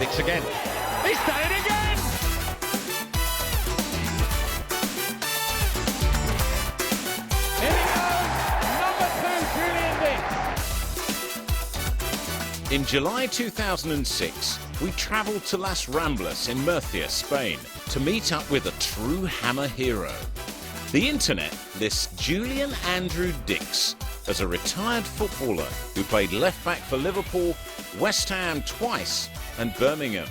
Dicks again. He's done it again! Here he goes, number 2, Julian Dicks. In July 2006, we travelled to Las Ramblas in Murcia, Spain, to meet up with a true Hammer hero. The internet lists Julian Andrew Dicks as a retired footballer who played left-back for Liverpool, West Ham twice and Birmingham.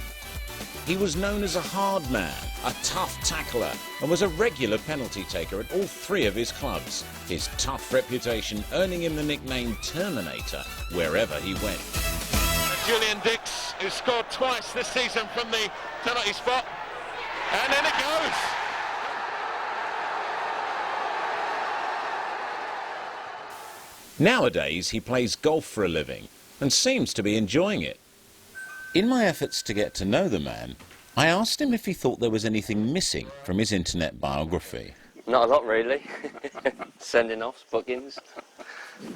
He was known as a hard man, a tough tackler, and was a regular penalty taker at all 3 of his clubs, his tough reputation earning him the nickname Terminator wherever he went. Julian Dicks, who scored twice this season from the penalty spot, and in it goes. Nowadays, he plays golf for a living and seems to be enjoying it. In my efforts to get to know the man, I asked him if he thought there was anything missing from his internet biography. Not a lot, really. Sending offs, bookings.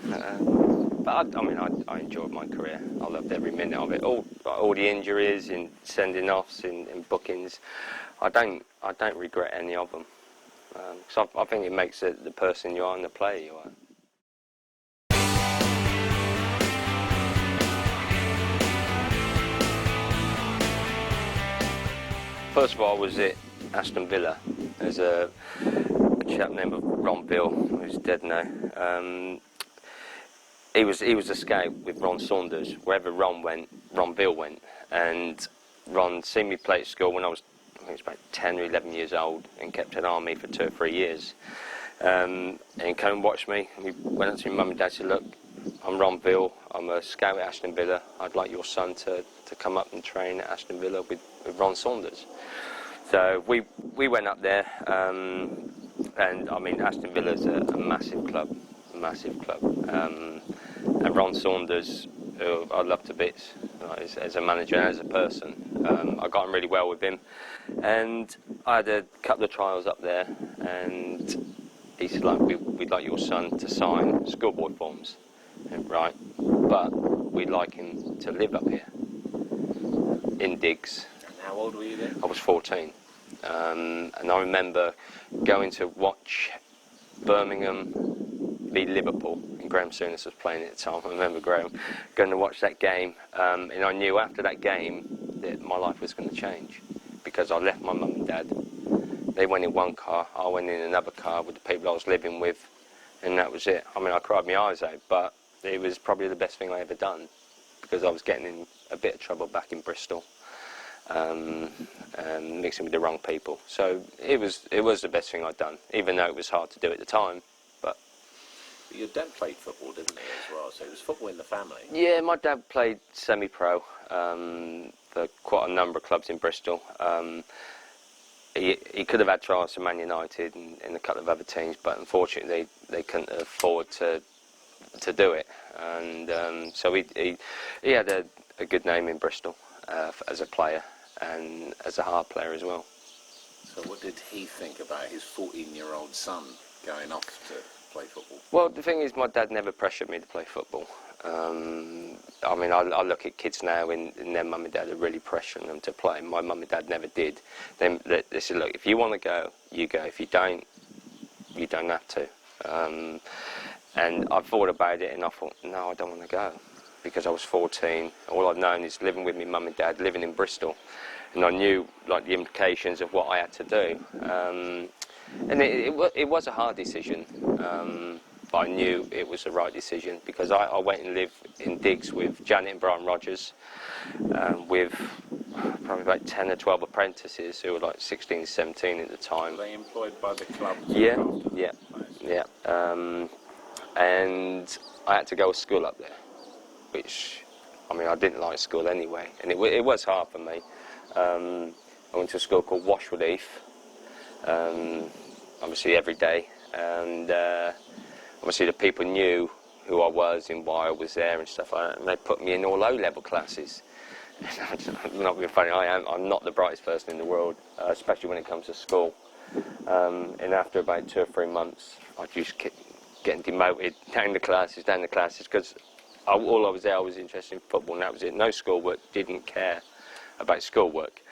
But I enjoyed my career. I loved every minute of it. All the injuries, in sending offs, in bookings. I don't regret any of them. So I think it makes it the person you are and the player you are. First of all, I was at Aston Villa. There's a chap named Ron Bill, who's dead now. He was a scout with Ron Saunders. Wherever Ron went, Ron Bill went. And Ron seen me play at school when I was about 10 or 11 years old, and kept an eye on me for 2 or 3 years. And he came and watched me. And we went up to my mum and dad and said, "Look, I'm Ron Bill. I'm a scout at Aston Villa. I'd like your son to come up and train at Aston Villa with Ron Saunders." So we went up there, and I mean Aston Villa's a massive club, and Ron Saunders, who I love to bits, as a manager and as a person. I got on really well with him, and I had a couple of trials up there, and he said, "Like, we'd like your son to sign schoolboy forms." Right, but we'd like him to live up here in Diggs. And how old were you then? I was 14, and I remember going to watch Birmingham beat Liverpool, and Graham Souness was playing at the time. I remember Graham going to watch that game, and I knew after that game that my life was going to change, because I left my mum and dad. They went in one car, I went in another car with the people I was living with, and that was it. I mean, I cried my eyes out, but it was probably the best thing I ever done, because I was getting in a bit of trouble back in Bristol, mixing with the wrong people. So it was the best thing I'd done, even though it was hard to do at the time. But your dad played football, didn't he, as well? So it was football in the family. Yeah, my dad played semi-pro for quite a number of clubs in Bristol. He could have had trials for Man United and a couple of other teams, but unfortunately they couldn't afford to do it. And so he had a good name in Bristol as a player and as a hard player as well. So what did he think about his 14-year-old son going off to play football? Well, the thing is, my dad never pressured me to play football. I mean, I look at kids now and their mum and dad are really pressuring them to play. My mum and dad never did. They said, "Look, if you want to go, you go. If you don't, you don't have to." And I thought about it, and I thought, no, I don't want to go, because I was 14. All I'd known is living with my mum and dad, living in Bristol, and I knew like the implications of what I had to do. And it was a hard decision, but I knew it was the right decision, because I went and lived in Diggs with Janet and Brian Rogers, with probably about 10 or 12 apprentices who were like 16, 17 at the time. Were they employed by the club? Yeah. And I had to go to school up there, which, I mean, I didn't like school anyway, and it was hard for me. I went to a school called Washwood Heath, obviously every day, and obviously the people knew who I was and why I was there and stuff like that, and they put me in all O-level classes. I'm not being funny, I'm not the brightest person in the world, especially when it comes to school. And after about 2 or 3 months, I just kept getting demoted down the classes, because all I was there, I was interested in football, and that was it. No schoolwork, didn't care. about schoolwork.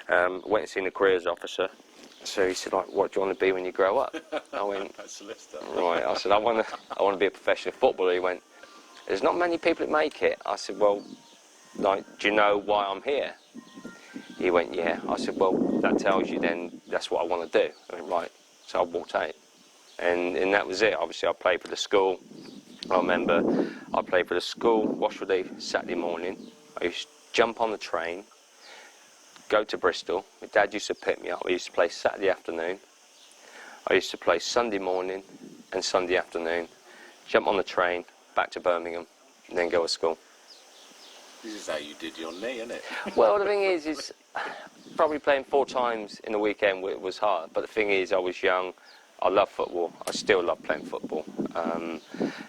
Went and seen a careers officer. So he said, like, what do you want to be when you grow up? I went, right. I said, I want to be a professional footballer. He went, there's not many people that make it. I said, well, like, do you know why I'm here? He went, yeah. I said, well, that tells you then that's what I want to do. I went, right. So I walked out. And that was it. Obviously, I played for the school. I remember I played for the school, Washwood Saturday morning. I used to jump on the train, go to Bristol. My dad used to pick me up. I used to play Saturday afternoon. I used to play Sunday morning and Sunday afternoon. Jump on the train, back to Birmingham, and then go to school. This is how you did your knee, isn't it? Well, the thing is probably playing 4 times in a weekend was hard. But the thing is, I was young. I love football. I still love playing football, and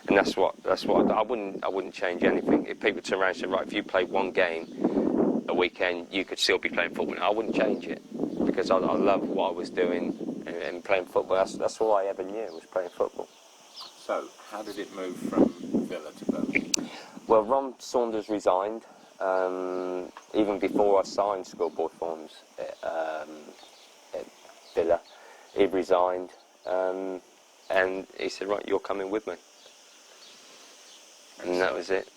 that's what I wouldn't change anything. If people turn around and say, right, if you played 1 game a weekend, you could still be playing football. I wouldn't change it because I love what I was doing and playing football. That's all I ever knew was playing football. So, how did it move from Villa to Birmingham? Well, Ron Saunders resigned even before I signed schoolboy forms at Villa. He resigned. And he said, right, you're coming with me. And that was it.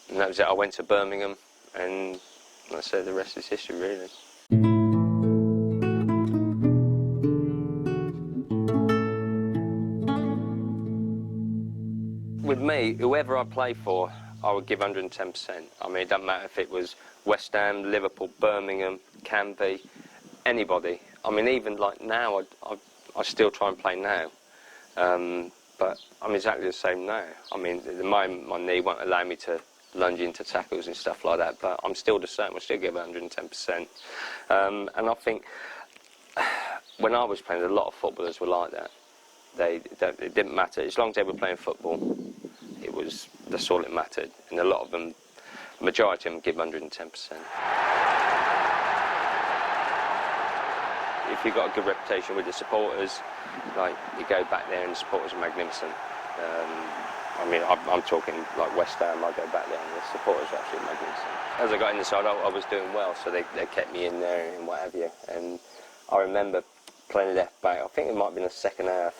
And that was it. I went to Birmingham, and I said the rest is history, really. With me, whoever I play for, I would give 110%. I mean, it doesn't matter if it was West Ham, Liverpool, Birmingham, Canby, anybody. I mean, even like now, I still try and play now, but I'm exactly the same now. I mean, at the moment my knee won't allow me to lunge into tackles and stuff like that, but I'm still the same. I still give 110%. And I think when I was playing, a lot of footballers were like that. It didn't matter. As long as they were playing football, that's all it mattered. And a lot of them, the majority of them give 110%. If you've got a good reputation with the supporters, like, you go back there and the supporters are magnificent. I mean, I'm talking like West Ham. I go back there and the supporters are absolutely magnificent. As I got in the side, I was doing well, so they kept me in there and what have you. And I remember playing left back. I think it might have been the second half.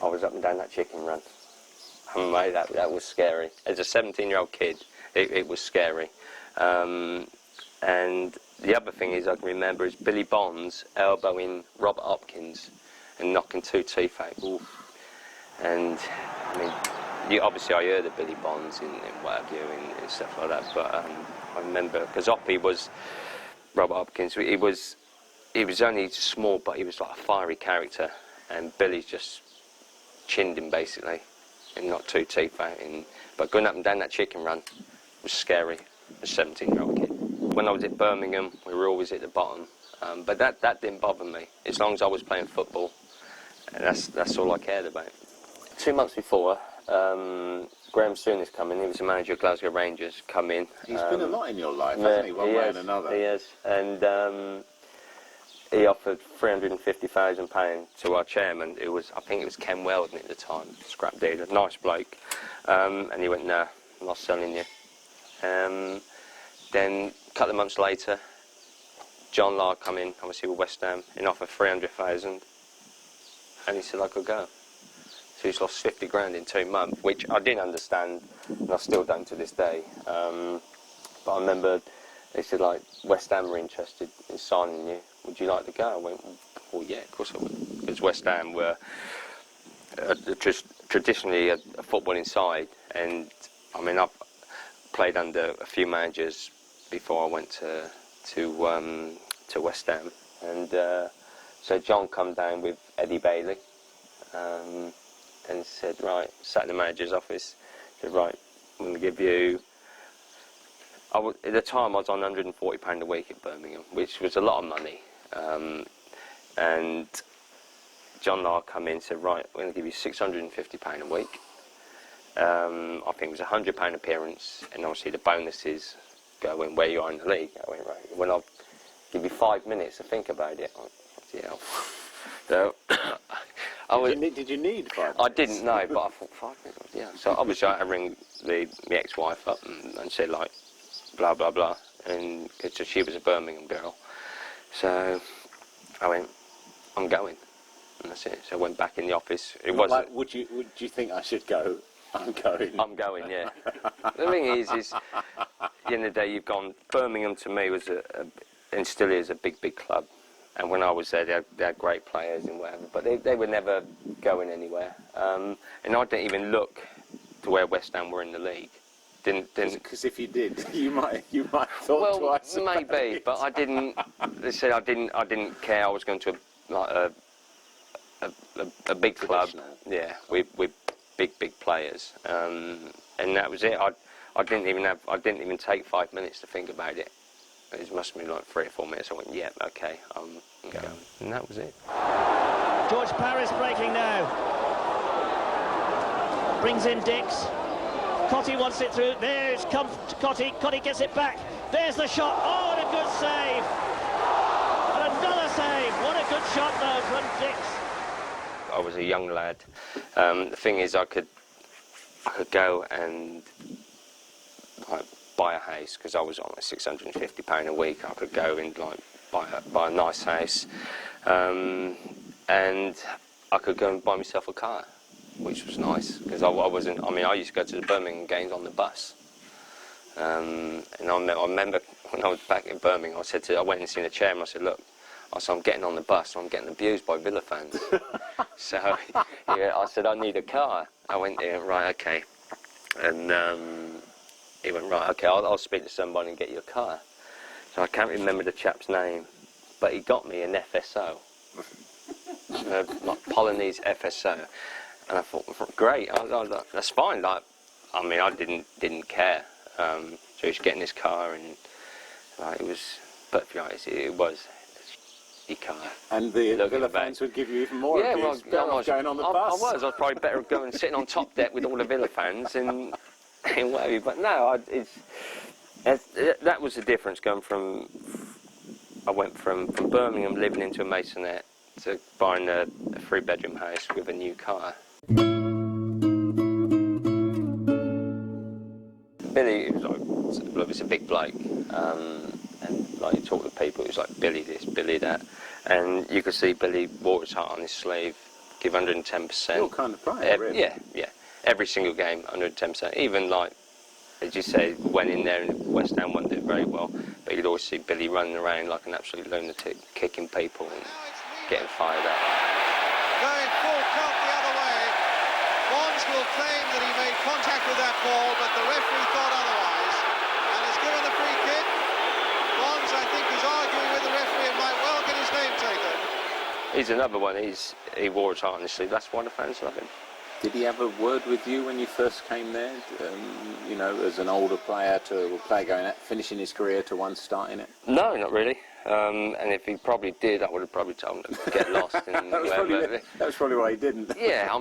I was up and down that chicken run. And mate, that was scary. As a 17-year-old kid, it was scary. And the other thing I can remember is Billy Bonds elbowing Robert Hopkins and knocking 2 teeth out. Ooh. And I mean, obviously I heard of Billy Bonds and what have you and stuff like that. But I remember because Hoppy was Robert Hopkins. He was only small, but he was like a fiery character. And Billy just chinned him basically and knocked 2 teeth out. But going up and down that chicken run was scary. As a 17-year-old kid. When I was at Birmingham, we were always at the bottom, but that didn't bother me. As long as I was playing football, and that's all I cared about. 2 months before, Graham Souness come in. He was the manager of Glasgow Rangers. Come in. He's been a lot in your life, hasn't he? One way and another. He has, and he offered £350,000 to our chairman, who was, I think it was Ken Weldon at the time, scrap dealer, nice bloke, and he went, no, I'm not selling you. Then a couple of months later, John Lahr come in, obviously with West Ham, and offered 300,000, and he said I could go. So he's lost 50 grand in 2 months, which I didn't understand, and I still don't to this day. But I remember they said, like, West Ham were interested in signing you. Would you like to go? I went, well, yeah, of course I would, because West Ham were traditionally a footballing side, and I mean I've played under a few managers before I went to West Ham, and so John come down with Eddie Bailey and said, right, sat in the manager's office, said, right, I'm going to give you, at the time I was on £140 a week at Birmingham, which was a lot of money, and John Lahr come in and said, right, we're going to give you £650 a week. I think it was £100 appearance, and obviously the bonuses go in where you are in the league. I went, right, when I'll give you 5 minutes to think about it. Yeah. So, did you need 5 minutes? I didn't know, but I thought 5 minutes, yeah. So obviously I had to ring my ex-wife up and say, like, blah, blah, blah. and she was a Birmingham girl. So I went, I'm going, and that's it. So I went back in the office. It wasn't. Like, would you think I should go? I'm going. I'm going, yeah. The thing is, at the end of the day, you've gone. Birmingham to me was and still is a big club. And when I was there, they had great players and whatever, but they were never going anywhere. And I didn't even look to where West Ham were in the league. Didn't. Because if you did, you might have thought twice. Well, maybe, but I didn't. They said I didn't care. I was going to a big club. Yeah, with big players, and that was it. I didn't even take 5 minutes to think about it. It must have been like 3 or 4 minutes. I went, yeah, okay, I'm going, and that was it. George Paris breaking now. Brings in Dicks. Cotty wants it through. There's Cotty. Cotty gets it back. There's the shot. Oh, what a good save! And another save. What a good shot though from Dicks. I was a young lad. The thing is, I could go and like, buy a house because I was on like £650 a week. I could go and like buy a nice house, and I could go and buy myself a car, which was nice because I wasn't. I mean, I used to go to the Birmingham games on the bus, and I remember when I was back in Birmingham, I went and seen a chairman. I said, look. I'm getting on the bus, I'm getting abused by Villa fans. So yeah, I said, I need a car. I went there, right, okay. And he went, right, okay, I'll speak to somebody and get you a car. So I can't remember the chap's name, but he got me an FSO. Like Polonese FSO. And I thought, great, that's fine. Like, I mean, I didn't care. So he was getting this car and it was, but to be honest, it was. Car. And the Villa fans would give you even more abuse. Well, I was going on the bus. I was probably better going sitting on top deck with all the Villa fans and whatever. But no, that was the difference going from. I went from Birmingham living into a maisonette to buying a 3-bedroom house with a new car. Billy was a big bloke. And like you talk to people, it was like Billy this, Billy that, and you could see Billy wore his heart on his sleeve, give 110%. Your kind of player, really. Yeah. Every single game, 110%. Even like, as you say, went in there and West Ham wasn't doing very well, but you'd always see Billy running around like an absolute lunatic, kicking people and getting fired up. Going full count the other way. Bonds will claim that he made contact with that ball, but the referee thought otherwise, and has given the free kick. Bonds, I think, is arguing with the referee and might well get his name taken. He's another one. He wore his heart on his sleeve. That's why the fans love him. Did he have a word with you when you first came there? You know, as an older player to a player going out, finishing his career to one starting it? No, not really. And if he probably did, I would have probably told him to get lost. And that was probably why he didn't. Yeah, I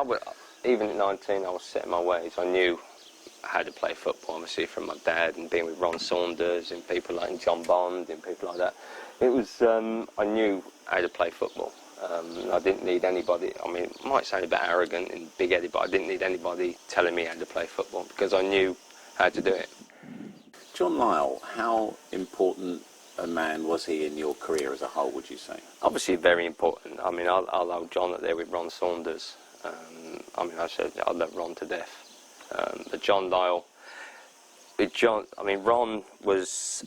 would. Even at 19, I was set in my ways. I knew how to play football, obviously, from my dad and being with Ron Saunders and people like John Bond and people like that. It was, I knew how to play football. I didn't need anybody, I mean, it might sound a bit arrogant and big-headed, but I didn't need anybody telling me how to play football because I knew how to do it. John Lyall, how important a man was he in your career as a whole, would you say? Obviously very important. I mean, I love John up there with Ron Saunders. I mean, I love Ron to death. But John Lyall, Ron was,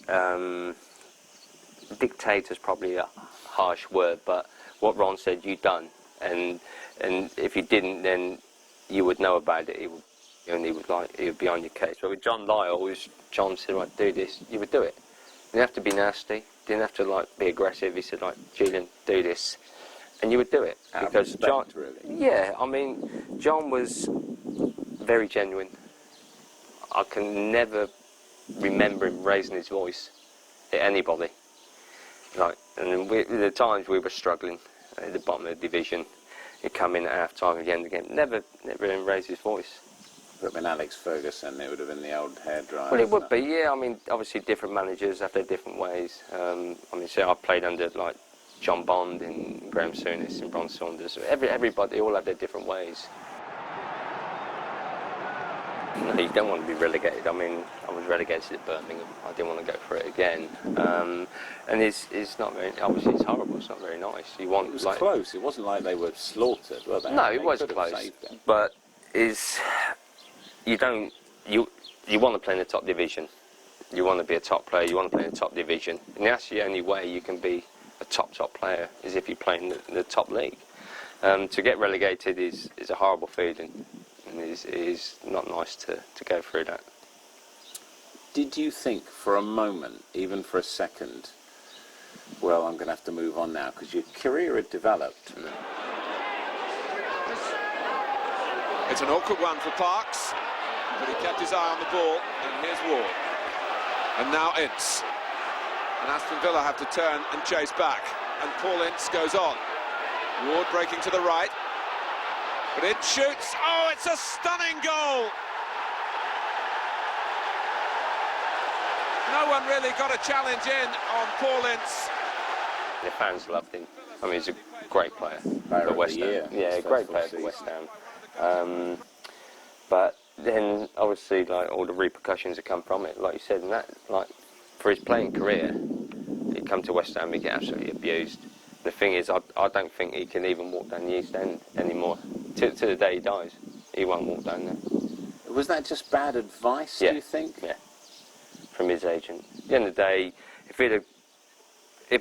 dictator's probably a harsh word, but what Ron said, you done. And if you didn't, then you would know about it. He would be on your case. But with John Lyall, John said, right, do this, you would do it. You didn't have to be nasty, didn't have to like be aggressive. He said, like, Julian, do this. And you would do it. Because John, really. Yeah, I mean, John was very genuine. I can never remember him raising his voice at anybody. Like, and the times we were struggling at the bottom of the division, he'd come in at half-time at the end again. Never even raised his voice. Would have been Alex Ferguson, it would have been the old hairdryer. Well, it would be, yeah. I mean, obviously different managers have their different ways. I mean, say I played under like John Bond and Graham Souness and Ron Saunders. Everybody, they all have their different ways. No, you don't want to be relegated. I mean, I was relegated at Birmingham. I didn't want to go for it again. And it's not very, obviously it's horrible, it's not very nice. You want, It was close, it wasn't like they were slaughtered, were they? No, They it was could have close. saved them. But you want to play in the top division. You want to be a top player, you want to play in the top division. And that's the only way you can be a top player, is if you play in the top league. To get relegated is a horrible feeling, and it is not nice to go through that. Did you think for a moment, even for a second, well, I'm going to have to move on now, because your career had developed? It's an awkward one for Parks, but he kept his eye on the ball, and here's Ward. And now Ince. And Aston Villa have to turn and chase back, and Paul Ince goes on. Ward breaking to the right, but Ince shoots. Oh, it's a stunning goal! No one really got a challenge in on Paul Ince. The fans loved him. I mean, he's a great player for West Ham. Yeah, great player for West Ham. But then, obviously, like, all the repercussions that come from it, like you said, and that, like, for his playing career, he'd come to West Ham, he'd get absolutely abused. The thing is, I don't think he can even walk down the East End anymore. To the day he dies, he won't walk down there. Was that just bad advice, do you think? Yeah, from his agent. At the end of the day, if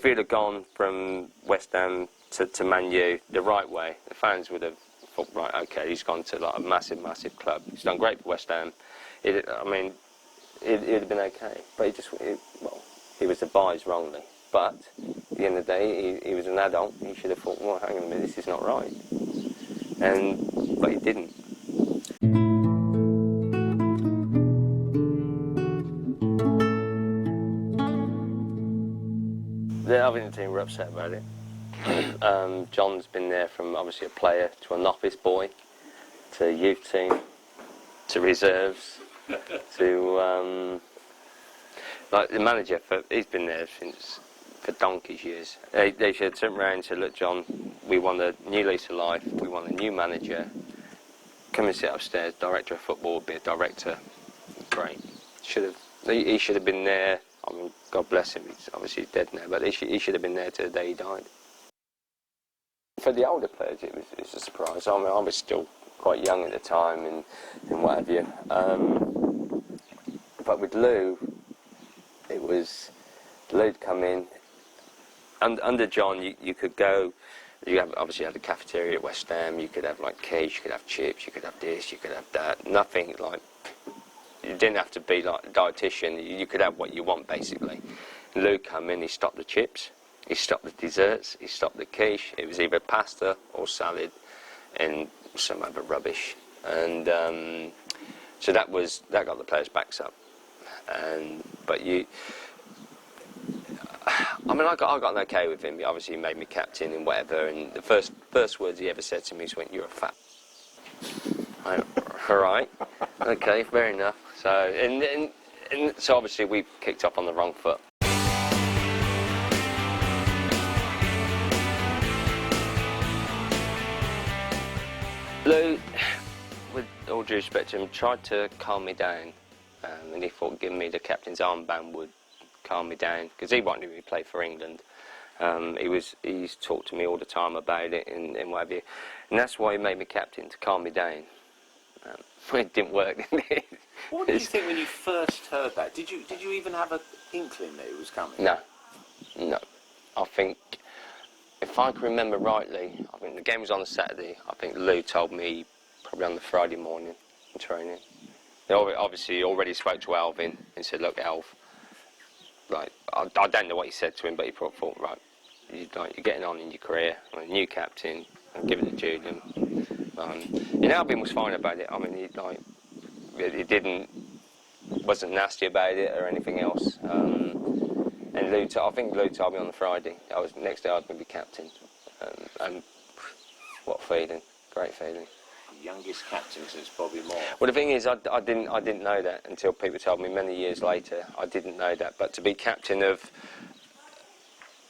he'd have gone from West Ham to Man U the right way, the fans would have thought, right, okay, he's gone to like a massive club. He's done great for West Ham. It'd have been okay, but he was advised wrongly. But at the end of the day, he was an adult. He should have thought, well, hang on a minute, this is not right. But he didn't. The other team were upset about it. John's been there from obviously a player to an office boy, to a youth team, to reserves, to like the manager. He's been there for donkey's years. They should turn around and say, look, John, we want a new lease of life. We want a new manager. Come and sit upstairs. Director of football, be a director. Great. He should have been there. I mean, God bless him, he's obviously dead now, but he should have been there to the day he died. For the older players, it was a surprise. I mean, I was still quite young at the time and what have you. But with Lou, Lou'd come in. Under John, you could go, obviously had a cafeteria at West Ham, you could have like quiche, you could have chips, you could have this, you could have that, nothing like, you didn't have to be like a dietitian, you could have what you want basically. Lou come in, he stopped the chips, he stopped the desserts, he stopped the quiche, it was either pasta or salad and some other rubbish. And so that got the players' backs up. But I mean, I got an okay with him. Obviously, he made me captain and whatever. And the first words he ever said to me was, "You're a fat." All right, okay, fair enough. So and so obviously we kicked off on the wrong foot. Lou, with all due respect to him, tried to calm me down, and he thought giving me the captain's armband would calm me down, because he wanted me to play for England. He's talked to me all the time about it and what have you, and that's why he made me captain, to calm me down. It didn't work. What did you think when you first heard that? Did you even have an inkling that it was coming? No. I think, if I can remember rightly, I think the game was on a Saturday. I think Lou told me probably on the Friday morning in training. He obviously already spoke to Alvin and said, look, Alv, like, I don't know what he said to him, but he probably thought, right, you're getting on in your career. I'm a new captain. I'll give it to Julian. And Alvin was fine about it. I mean, he wasn't nasty about it or anything else. And Lou, I think Lou told me on the Friday. Next day I was going to be captain. And what feeling? Great feeling. Youngest captain since Bobby Moore. Well, the thing is, I didn't know that until people told me many years later. I didn't know that, but to be captain of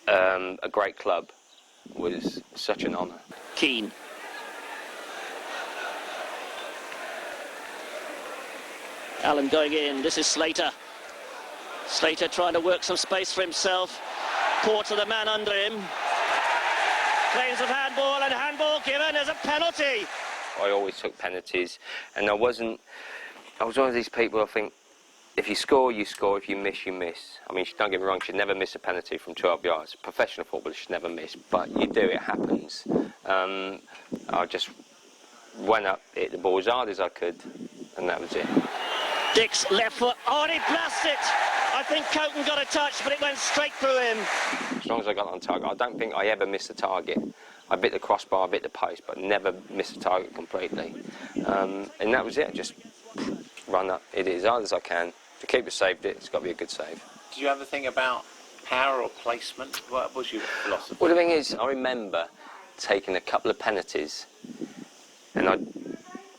a great club was such an honour. Keane. Allen going in. This is Slater. Slater trying to work some space for himself. Caught to the man under him. Claims of handball, and handball given as a penalty. I always took penalties, and I was one of these people, I think, if you score, you score. If you miss, you miss. I mean, don't get me wrong, she'd never miss a penalty from 12 yards. Professional football, she'd never miss. But you do, it happens. I just went up, hit the ball as hard as I could, and that was it. Dicks left foot. Oh, and he blasted it. I think Coton got a touch, but it went straight through him. As long as I got on target, I don't think I ever missed a target. I bit the crossbar, I bit the post, but never missed a target completely. And that was it. Just run up, hit it as hard as I can. The keeper saved it. It's got to be a good save. Did you ever think about power or placement? What was your philosophy? Well, the thing is, I remember taking a couple of penalties, and I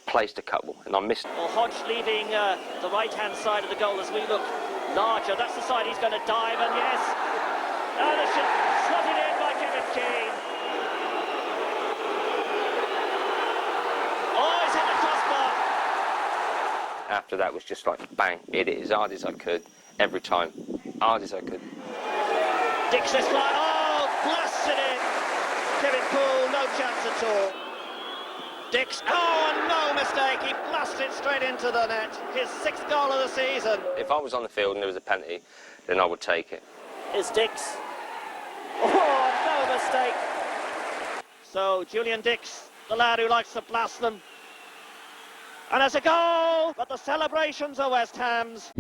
placed a couple, and I missed. Well, Hodge leaving the right-hand side of the goal as we look larger. That's the side he's going to dive, and yes. Oh, the shot slotted in by Kevin Keane. Oh, he's hit the crossbar. After that was just like bang, hit it as hard as I could, every time, hard as I could. Dicks this fly. Oh, blasted it. Kevin Poole, no chance at all. Dicks, oh, no mistake, he blasted it straight into the net. His 6th goal of the season. If I was on the field and there was a penalty, then I would take it. Is Dicks. Oh, no mistake. So, Julian Dicks, the lad who likes to blast them. And it's a goal, but the celebrations are West Ham's.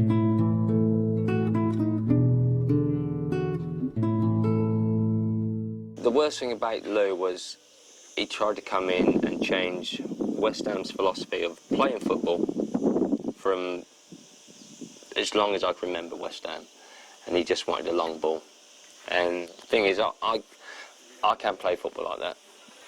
The worst thing about Lou was he tried to come in and change West Ham's philosophy of playing football from as long as I can remember West Ham, and he just wanted a long ball. And the thing is, I can't play football like that.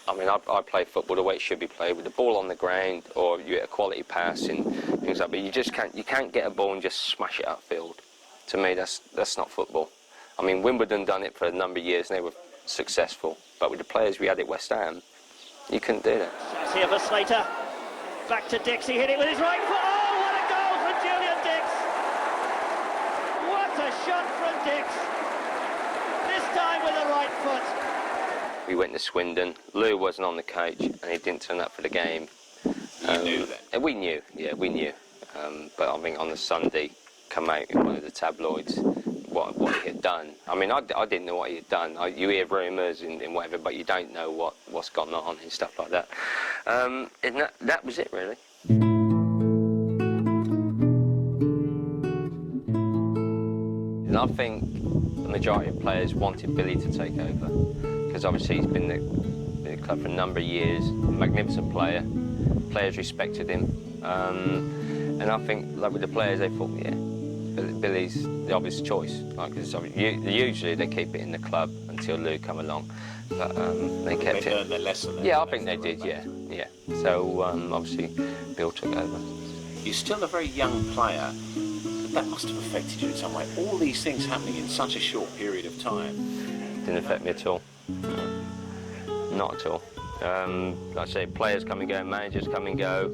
I mean, I play football the way it should be played, with the ball on the ground, or you get a quality pass and things like that. But you just can't get a ball and just smash it upfield. To me, that's not football. I mean, Wimbledon done it for a number of years and they were successful. But with the players we had at West Ham, you couldn't do that. It's here for Slater. Back to Dicks. He hit it with his right foot. Oh, what a goal from Julian Dicks! What a shot from Dicks! This time with the right foot. We went to Swindon. Lou wasn't on the coach and he didn't turn up for the game. You knew that? We knew, yeah, we knew. But I think on the Sunday, come out in one of the tabloids what he had done. I mean, I didn't know what he had done. You hear rumours and whatever, but you don't know what's gone on and stuff like that. And that was it, really. And I think the majority of players wanted Billy to take over, because obviously he's been in the club for a number of years, a magnificent player, players respected him, and I think, like with the players, they thought, yeah, Billy's the obvious choice, because usually they keep it in the club until Lou come along, but they kept it. They learned their lesson. Yeah, I think they did, yeah. So obviously Bill took over. You're still a very young player. That must have affected you in some way. All these things happening in such a short period of time. Didn't affect me at all. Not at all. Like I say, players come and go, managers come and go.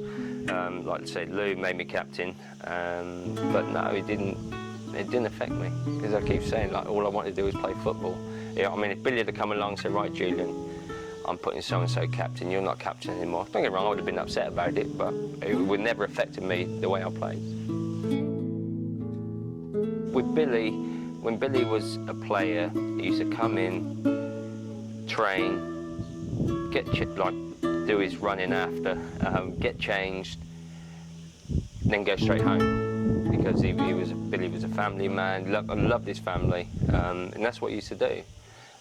Like I say, Lou made me captain, but no, it didn't affect me, because I keep saying, like, all I wanted to do was play football. I mean, if Billy had come along and said, right, Julian, I'm putting so-and-so captain, you're not captain anymore. Don't get me wrong, I would have been upset about it, but it would never have affected me the way I played. With Billy, when Billy was a player, he used to come in, train, do his running after, get changed, then go straight home, because Billy was a family man, loved his family, and that's what he used to do.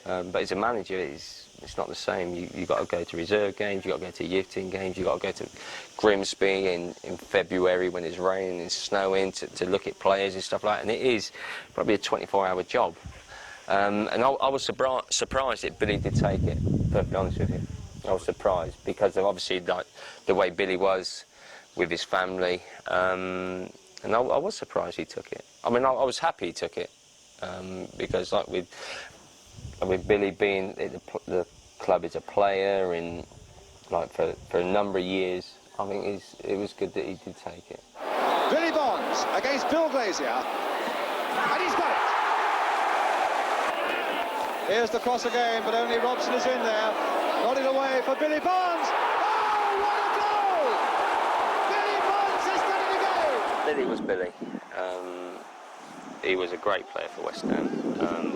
But as a manager, it's not the same. You've got to go to reserve games, you've got to go to youth team games, you've got to go to Grimsby in February when it's raining and snowing to look at players and stuff like that, and it is probably a 24-hour job. And I was surprised that Billy did take it, to be perfectly honest with you. I was surprised, because of obviously the way Billy was with his family, and I was surprised he took it. I mean, I was happy he took it, because like with Billy being at the club as a player and like for a number of years, I think it was good that he did take it. Billy Bonds against Bill Glazier, and he's got it. Here's the cross again, but only Robson is in there. Nodded away for Billy Bonds. Oh, what a goal! Billy Bonds has done it again! Billy was Billy. He was a great player for West Ham.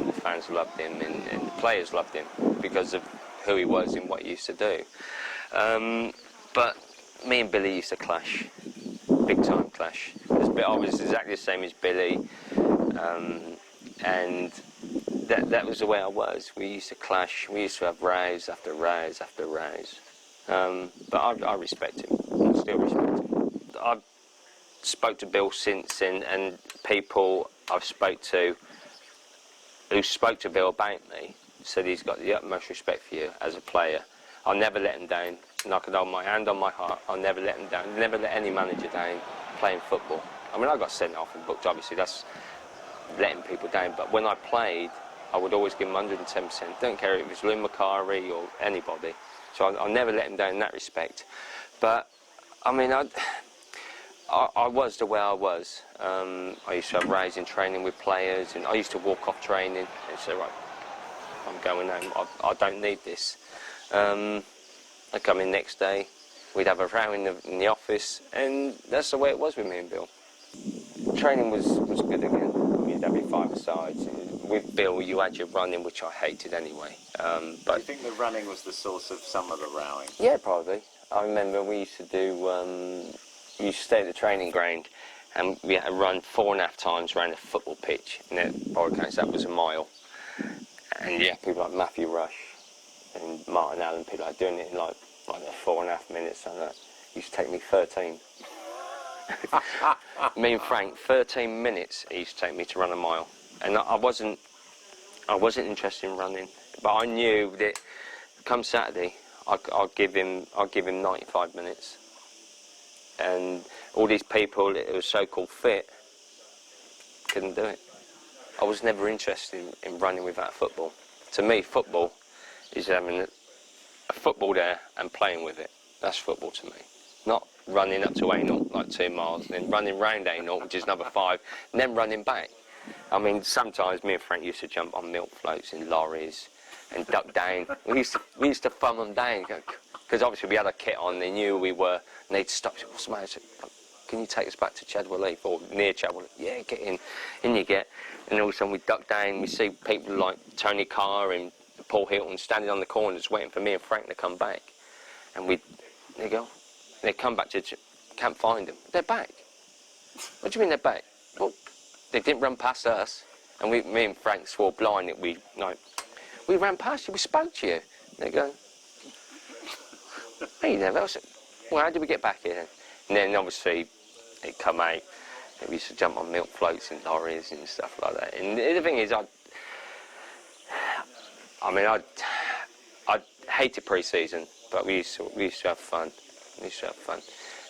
The fans loved him and the players loved him because of who he was and what he used to do. But me and Billy used to clash, big time clash. I was exactly the same as Billy, and that was the way I was. We used to clash. We used to have rows after rows after rows. But I respect him. I still respect him. I've spoke to Bill since, and people I've spoke to who spoke to Bill about me said he's got the utmost respect for you as a player. I'll never let him down, and I could hold my hand on my heart. I'll never let him down. Never let any manager down playing football. I mean, I got sent off and booked. Obviously, that's letting people down. But when I played, I would always give him 110%. Don't care if it was Lynn McCarry or anybody. So I'll never let him down in that respect. But I mean, I was the way I was. I used to have rows in training with players, and I used to walk off training and say, right, I'm going home. I don't need this. I'd come in next day, we'd have a row in the office, and that's the way it was with me and Bill. Training was good again. You'd have your five-a-sides. With Bill, you had your running, which I hated anyway. But do you think the running was the source of some of the rowing? Yeah, probably. I remember we used to do. We used to stay at the training ground, and we had to run 4.5 times around a football pitch. And at Boracay, that was a mile. And yeah, people like Matthew Rush and Martin Allen, people like doing it in like 4.5 minutes, and that used to take me 13. Me and Frank, 13 minutes it used to take me to run a mile, and I wasn't interested in running, but I knew that come Saturday I'll give him 95 minutes, and all these people that were so-called fit couldn't do it. I was never interested in running without football. To me, football is having a football there and playing with it. That's football to me. Not running up to Hainault, like 2 miles, and then running round Hainault, which is another 5, and then running back. I mean, sometimes me and Frank used to jump on milk floats in lorries and duck down. We used to thumb them down, because obviously we had a kit on, they knew who we were, and they'd stop. What's the matter? Can you take us back to Chadwell Heath, or near Chadwell Heath? Yeah, get in. In you get. And all of a sudden we duck down, we see people like Tony Carr and Paul Hilton standing on the corners waiting for me and Frank to come back. And they go, they come back to, can't find them. They're back. What do you mean they're back? Well, they didn't run past us. And me and Frank swore blind that we ran past you, we spoke to you. And they go, hey, never. I said, well, how did we get back here then? And then obviously it come out. We used to jump on milk floats and lorries and stuff like that. And the thing is, I hated pre-season, but we used to have fun. We used to have fun,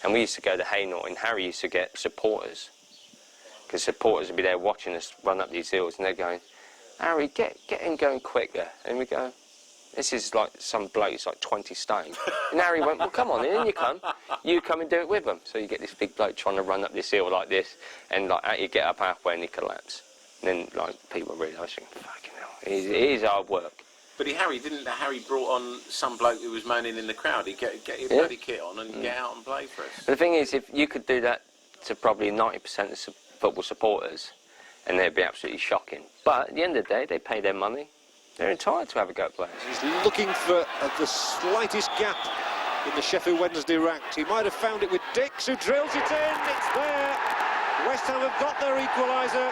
and we used to go to Hainault, and Harry used to get supporters, because supporters would be there watching us run up these hills, and they're going, Harry, get him going quicker. And we go, this is like some bloke's like 20 stone. And Harry went, well, come on, in you come and do it with him. So you get this big bloke trying to run up this hill like this, and like you get up halfway and he collapse. And then like people realise, fucking hell, it is hard work. But didn't Harry brought on some bloke who was moaning in the crowd? He'd get your bloody kit on and get out and play for us. But the thing is, if you could do that to probably 90% of football supporters, and they'd be absolutely shocking. But at the end of the day, they pay their money. They're entitled to have a go at players. He's looking for the slightest gap in the Sheffield Wednesday ranks. He might have found it with Dicks, who drills it in. It's there. West Ham have got their equaliser.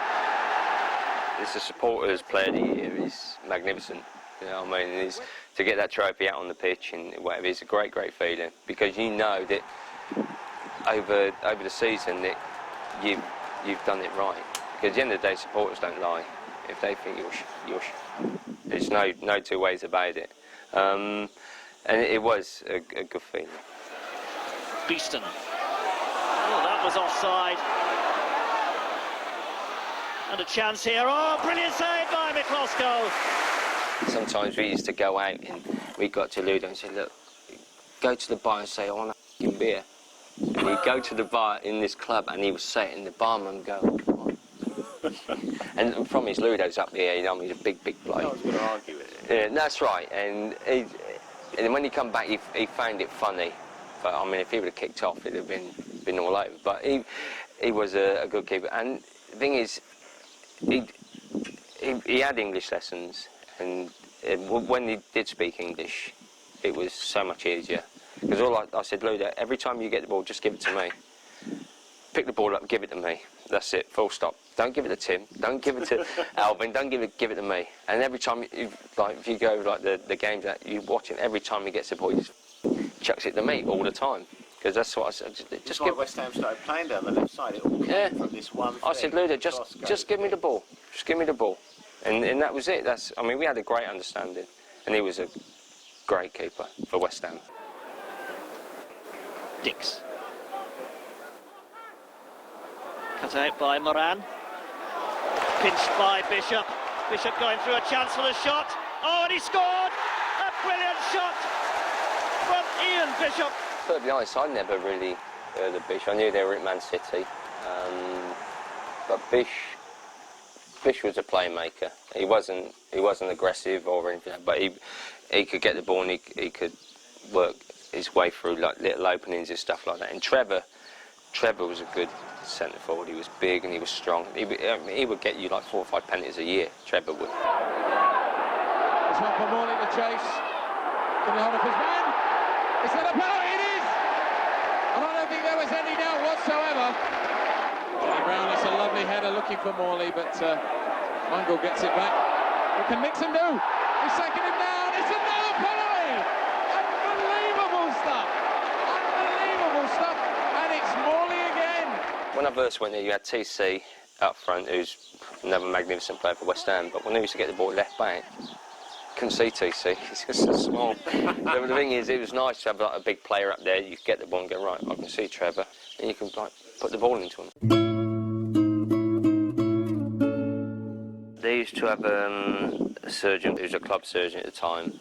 It's the supporters' player of the year is magnificent. You know what I mean? It's, to get that trophy out on the pitch and whatever, it's a great, great feeling, because you know that over the season that you've done it right. Because at the end of the day, supporters don't lie. If they think you're there's no two ways about it. And it was a good feeling. Beeston. Oh, that was offside. And a chance here. Oh, brilliant save by McCloskey. Sometimes we used to go out and we got to Ludo and say, look, go to the bar and say, I want a beer. And he'd go to the bar in this club and he would say it and the barman would go, "What?" And from his Ludo's up here, you know, he's a big bloke. I was going to argue with it. Yeah, that's right. And when he come back, he found it funny. But I mean, if he would have kicked off, it'd have been all over. But he was a good keeper. And the thing is, he had English lessons, and when he did speak English, it was so much easier. Because I said, Ludo, every time you get the ball, just give it to me. Pick the ball up, give it to me. That's it, full stop. Don't give it to Tim, don't give it to Alvin, don't give it to me. And every time, if you go like the games that you watch it, every time he gets the ball, he just chucks it to me all the time. Because that's what I said. Just give. West Ham started playing down the left side. It all came from this one thing. I said, Ludo, just give me the ball. Just give me the ball. And that was it. I mean, we had a great understanding. And he was a great keeper for West Ham. Dicks. Cut out by Moran. Pinched by Bishop. Bishop going through a chance for the shot. Oh, and he scored! A brilliant shot from Ian Bishop. To be honest, I never really heard of Bish. I knew they were at Man City. But Bish was a playmaker. He wasn't aggressive or anything, but he could get the ball and he could work his way through like little openings and stuff like that. And Trevor was a good centre forward. He was big and he was strong. He would get you like 4 or 5 penalties a year. Trevor would. It's not for Morley to chase. Can he hold up his man? Is that a penalty? It is! And I don't think there was any doubt whatsoever. Johnny Brown, it's a lovely header looking for Morley, but Mungle gets it back. What can Nixon do? He's taking him down. It's another penalty! Unbelievable stuff! Unbelievable stuff! And it's Morley again! When I first went there, you had TC up front, who's another magnificent player for West Ham, but when he used to get the ball left back, couldn't see TC, he's just so small. The thing is, it was nice to have like, a big player up there. You could get the ball and go, right, I can see Trevor, and you can like, put the ball into him. They used to have a surgeon who was a club surgeon at the time.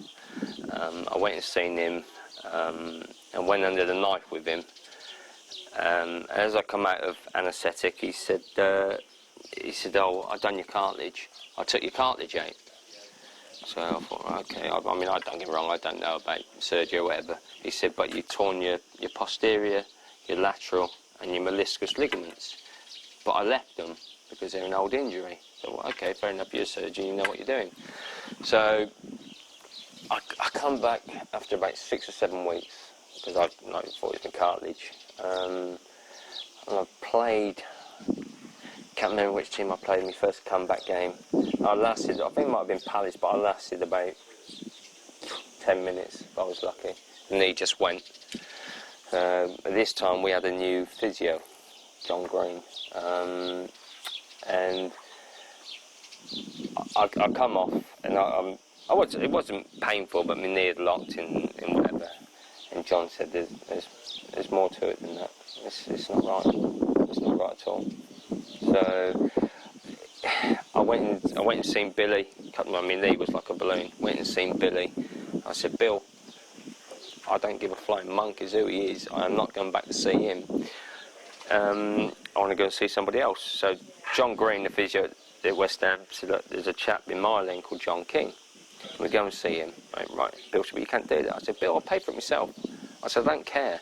I went and seen him and went under the knife with him. As I come out of anaesthetic, he said, oh, I've done your cartilage. I took your cartilage out. So I thought, okay, I mean, don't get me wrong, I don't know about surgery or whatever. He said, but you've torn your posterior, your lateral, and your meniscus ligaments. But I left them because they're an old injury. So, well, okay, fair enough, you're a surgeon, you know what you're doing. So I come back after about 6 or 7 weeks because I thought it was my cartilage. And I played, can't remember which team I played in my first comeback game. I lasted, I think it might have been Palace, but I lasted about 10 minutes if I was lucky. And he just went. This time we had a new physio, John Green. And I come off, and it wasn't painful, but my knee had locked in whatever. And John said, there's more to it than that. It's not right. It's not right at all. So I went and seen Billy. My knee was like a balloon. Went and seen Billy. I said, Bill, I don't give a flying monkey's who he is. I am not going back to see him. I want to go and see somebody else. So John Green, the physio at West Ham, said, look, there's a chap in my lane called John King. We go and see him. Right, Bill said, but you can't do that. I said, Bill, I'll pay for it myself. I said, I don't care.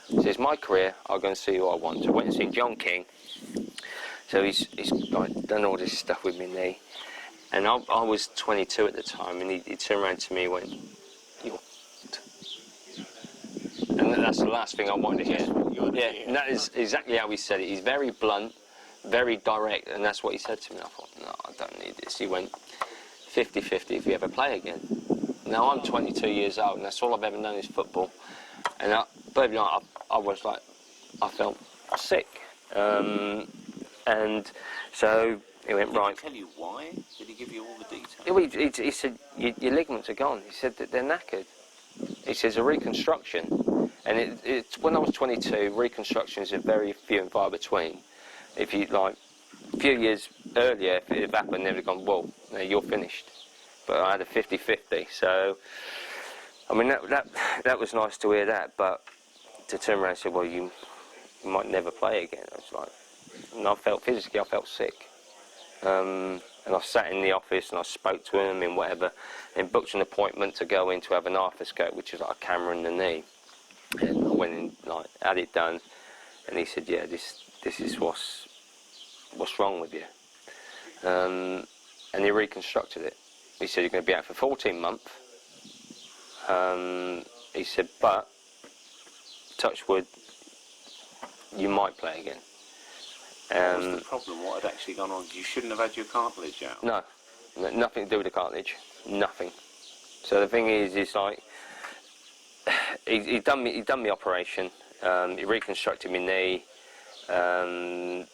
He says, my career, I'll go and see who I want. So I went and seen John King. So he's like, done all this stuff with my knee. And I was 22 at the time, and he turned around to me and went, you're f***ed. And that's the last thing I wanted to hear. Yeah, and that is exactly how he said it. He's very blunt, very direct, and that's what he said to me. I thought, no, I don't need this. He went, 50-50 if you ever play again. Now I'm 22 years old, and that's all I've ever known is football. And I was like, I felt sick. And so he went, right. Did he tell you why? Did he give you all the details? He said, your ligaments are gone. He said that they're knackered. He says a reconstruction. And it's when I was 22, reconstructions are very few and far between. If you, like, a few years earlier, if it had happened, they'd have gone, well, no, you're finished. But I had a 50-50, so, I mean, that was nice to hear that, but to turn around and say, well, you you might never play again. I was like, and I felt physically, I felt sick. And I sat in the office and I spoke to him and whatever, and booked an appointment to go in to have an arthroscope, which is like a camera in the knee. And I went in, like, had it done, and he said, yeah, this is what's wrong with you. And he reconstructed it. He said, you're going to be out for 14 months. He said, but, touch wood, you might play again. What was the problem? What had actually gone on? You shouldn't have had your cartilage out. No, nothing to do with the cartilage. Nothing. So the thing is, it's like he done the operation. He reconstructed my knee, and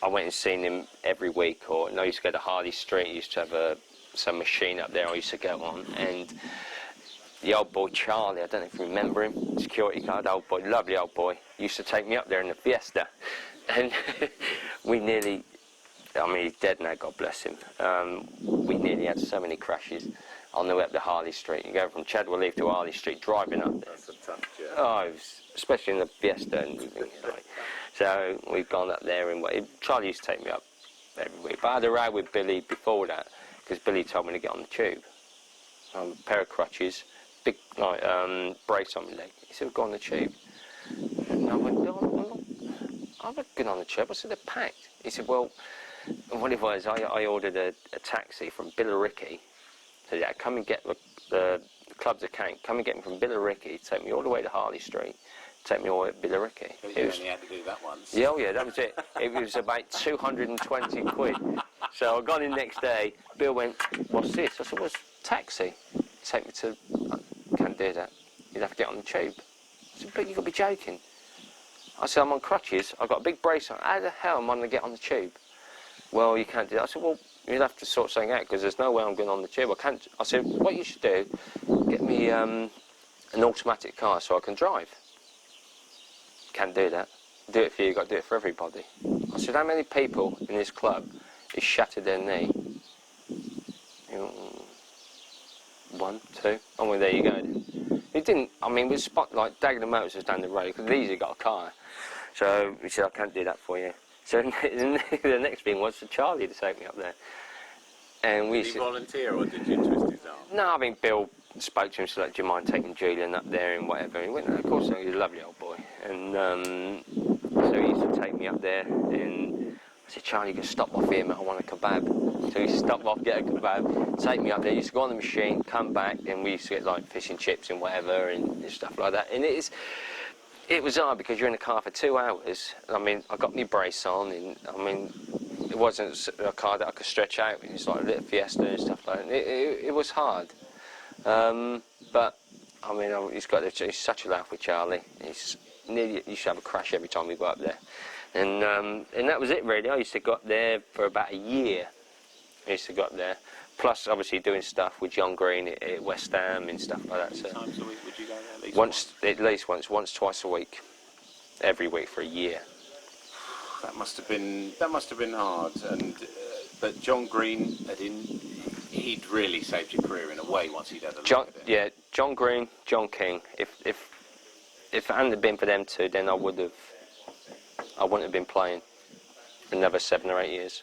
I went and seen him every week. Or I used to go to Harley Street. He used to have some machine up there I used to go on, and the old boy Charlie, I don't know if you remember him, security guard, old boy, lovely old boy, used to take me up there in the Fiesta, and we nearly, I mean, he's dead now, God bless him. We nearly had so many crashes on the way up to Harley Street. You go from Chadwell Heath to Harley Street, driving up there. That's a tough journey. Oh, it was, especially in the Fiesta. And like, so we've gone up there, and Charlie used to take me up every week. But I had a row with Billy before that, because Billy told me to get on the tube. A pair of crutches, big brace on my leg. He said, go on the tube. And I went, no, I'm not going on the tube. I said, they're packed. He said, well, and what it was, I ordered a taxi from Billericay. So yeah, come and get the club's account, come and get me from Billericay, take me all the way to Harley Street, take me all the way to Billericay. You only had to do that once. Yeah, oh yeah, that was it. It was about 220 quid. So I got in the next day, Bill went, what's this? I said, what's taxi? Take me to, I can't do that. You'd have to get on the tube. I said, but you've got to be joking. I said, I'm on crutches, I've got a big brace on. How the hell am I going to get on the tube? Well, you can't do that. I said, well, you'll have to sort something out, because there's no way I'm going on the tube. I can't. I said, what you should do, get me an automatic car so I can drive. Can't do that. Do it for you, you've got to do it for everybody. I said, how many people in this club is shattered their knee? You know, 1, 2. Oh, well, there you go. It didn't, I mean, we spot like Dagenham Motors was down the road, because easily got a car. So he said, I can't do that for you. So the next thing was for Charlie to take me up there. And we Did he volunteer, or did you twist his arm? No, I mean, Bill spoke to him, so like, do you mind taking Julian up there and whatever? And he went, no, of course, he's a lovely old boy. And so he used to take me up there, and I said, Charlie, you can stop off here, mate, I want a kebab. So he stopped off, get a kebab, take me up there. He used to go on the machine, come back, and we used to get like fish and chips and whatever and stuff like that. And it was hard, because you're in the car for 2 hours. I mean, I got my brace on, and I mean, it wasn't a car that I could stretch out. It's like a little Fiesta and stuff like that. It was hard. But, I mean, he's such a laugh with Charlie. He used to have a crash every time we go up there. And that was it, really. I used to go up there for about a year. I used to go up there. Plus, obviously, doing stuff with John Green at West Ham and stuff like that. So How many times a week would you go there? at least once, twice a week. Every week for a year. That must have been hard. And but John Green, he'd really saved your career in a way once he'd had a look at it. Yeah, John Green, John King. If it hadn't been for them two, then I wouldn't have been playing for another 7 or 8 years.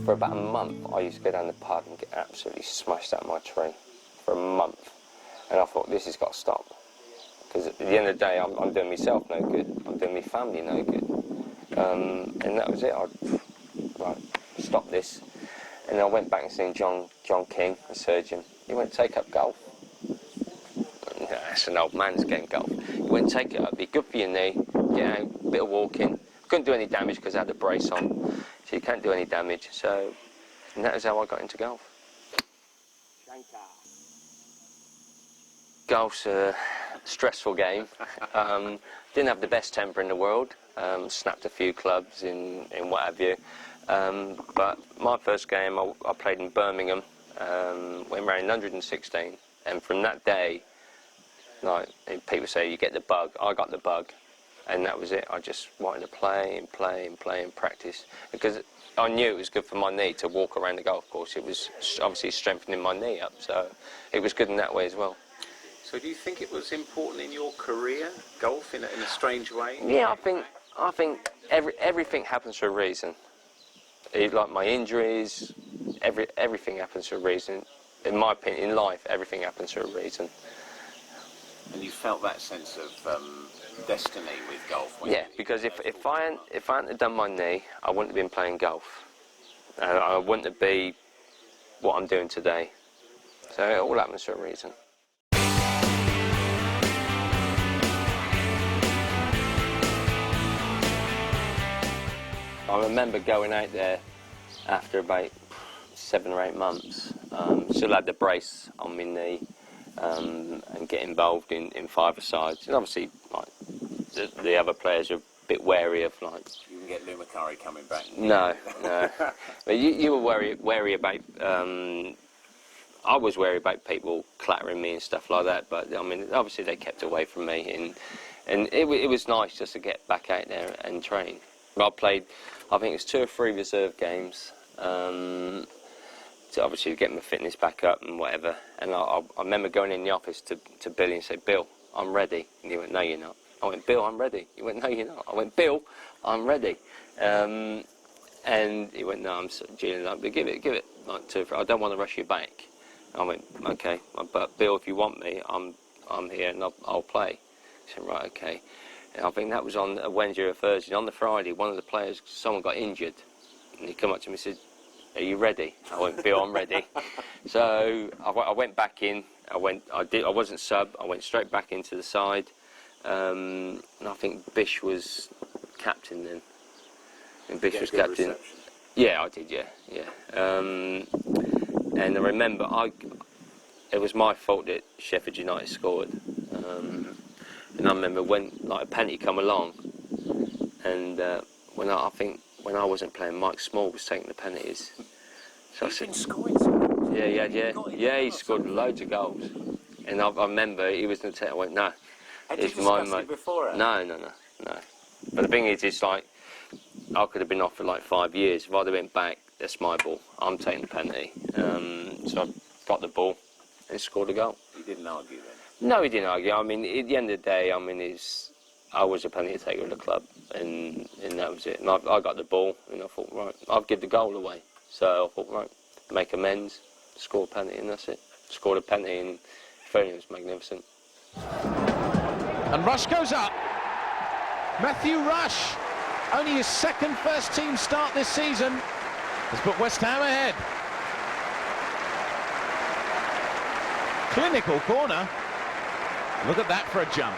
For about a month, I used to go down the pub and get absolutely smashed out of my tree. For a month. And I thought, this has got to stop. Because at the end of the day, I'm doing myself no good. I'm doing my family no good. And that was it. Right, stop this. And I went back and seen John King, a surgeon. He went, take up golf. That's an old man's game, golf. He went, take it up, be good for your knee, get out, a bit of walking. Couldn't do any damage because I had the brace on. So you can't do any damage. So, and that is how I got into golf. Golf's a stressful game. Didn't have the best temper in the world. Snapped a few clubs in what have you. But my first game, I played in Birmingham. Went round 116. And from that day, like people say, you get the bug. I got the bug. and that was it. I just wanted to play and play and play and practice, because I knew it was good for my knee to walk around the golf course. It was obviously strengthening my knee up, so it was good in that way as well. So do you think it was important in your career, golf, in a strange way? Yeah, I think everything happens for a reason. Like my injuries, everything happens for a reason. In my opinion, in life, everything happens for a reason. And you felt that sense of destiny with golf? Yeah, because if I hadn't done my knee, I wouldn't have been playing golf. I wouldn't have been what I'm doing today. So it all happens for a reason. I remember going out there after about 7 or 8 months, still had the brace on my knee, and get involved in 5-a-sides. And obviously, like, the other players are a bit wary of, like... You can get Lou McCurry coming back. No. But you were wary about... I was wary about people clattering me and stuff like that, but I mean, obviously they kept away from me, and it was nice just to get back out there and train. I played, I think it was 2 or 3 reserve games, to obviously get my fitness back up and whatever. And I remember going in the office to Billy and said, "Bill, I'm ready." And he went, "No, you're not." I went, "Bill, I'm ready." He went, "No, you're not." I went, "Bill, I'm ready." And he went, "No, Julian, give it like 2 or 3. I don't want to rush you back." I went, "Okay, but Bill, if you want me, I'm here and I'll play." He said, "Right, okay." And I think that was on a Wednesday or a Thursday. On the Friday, one of the players, someone got injured, and he came up to me and said, "Are you ready?" I went, "Bill, I'm ready." So I went back in. I wasn't sub. I went straight back into the side, and I think Bish was captain then. And Bish was captain. Reception. Yeah, I did. Yeah. And I remember, it was my fault that Sheffield United scored. And I remember when, like, a penalty come along, and when I wasn't playing, Mike Small was taking the penalties. So I said, yeah, he scored loads of goals. And I remember he was going to take it. I went, "No, it's my mate." Before? No. But the thing is, it's like, I could have been off for like 5 years. If I'd have went back, that's my ball. I'm taking the penalty. So I got the ball and scored a goal. He didn't argue then? No, he didn't argue. I mean, at the end of the day, I mean, I was a penalty taker of the club, and that was it. And I got the ball, and I thought, right, I'll give the goal away. So I thought, right, make amends, score a penalty, and that's it. Scored a penalty, and feeling was magnificent. And Rush goes up. Matthew Rush, only his second first-team start this season, has put West Ham ahead. Clinical corner. Look at that for a jump.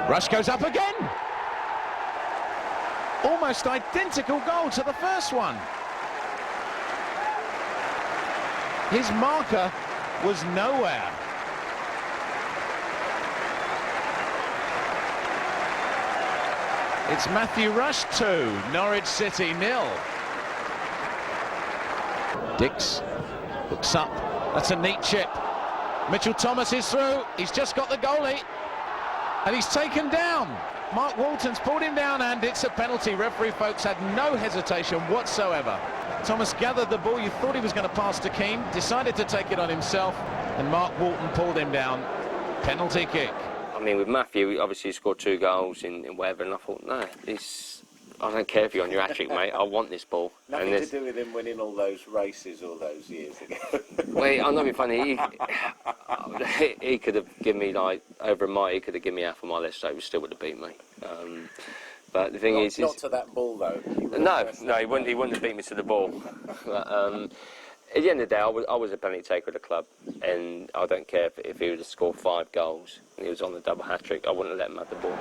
Rush goes up again. Almost identical goal to the first one. His marker was nowhere. It's Matthew Rush 2, Norwich City 0. Dicks hooks up. That's a neat chip. Mitchell Thomas is through. He's just got the goalie. And he's taken down. Mark Walton's pulled him down, and it's a penalty. Referee folks had no hesitation whatsoever. Thomas gathered the ball. You thought he was going to pass to Keane. Decided to take it on himself. And Mark Walton pulled him down. Penalty kick. I mean, with Matthew, he obviously scored 2 goals in whatever, and I thought, no, I don't care if you're on your hat-trick, mate. I want this ball. Nothing to do with him winning all those races all those years ago. Well, I'm not being funny. He could have given me, like, over a mile, he could have given me half a mile less, so he still would have beat me. But the thing is... Not to that ball, though. No, he wouldn't have beat me to the ball. But, at the end of the day, I was a penalty taker of the club, and I don't care if he would have scored 5 goals and he was on the double hat-trick, I wouldn't have let him have the ball.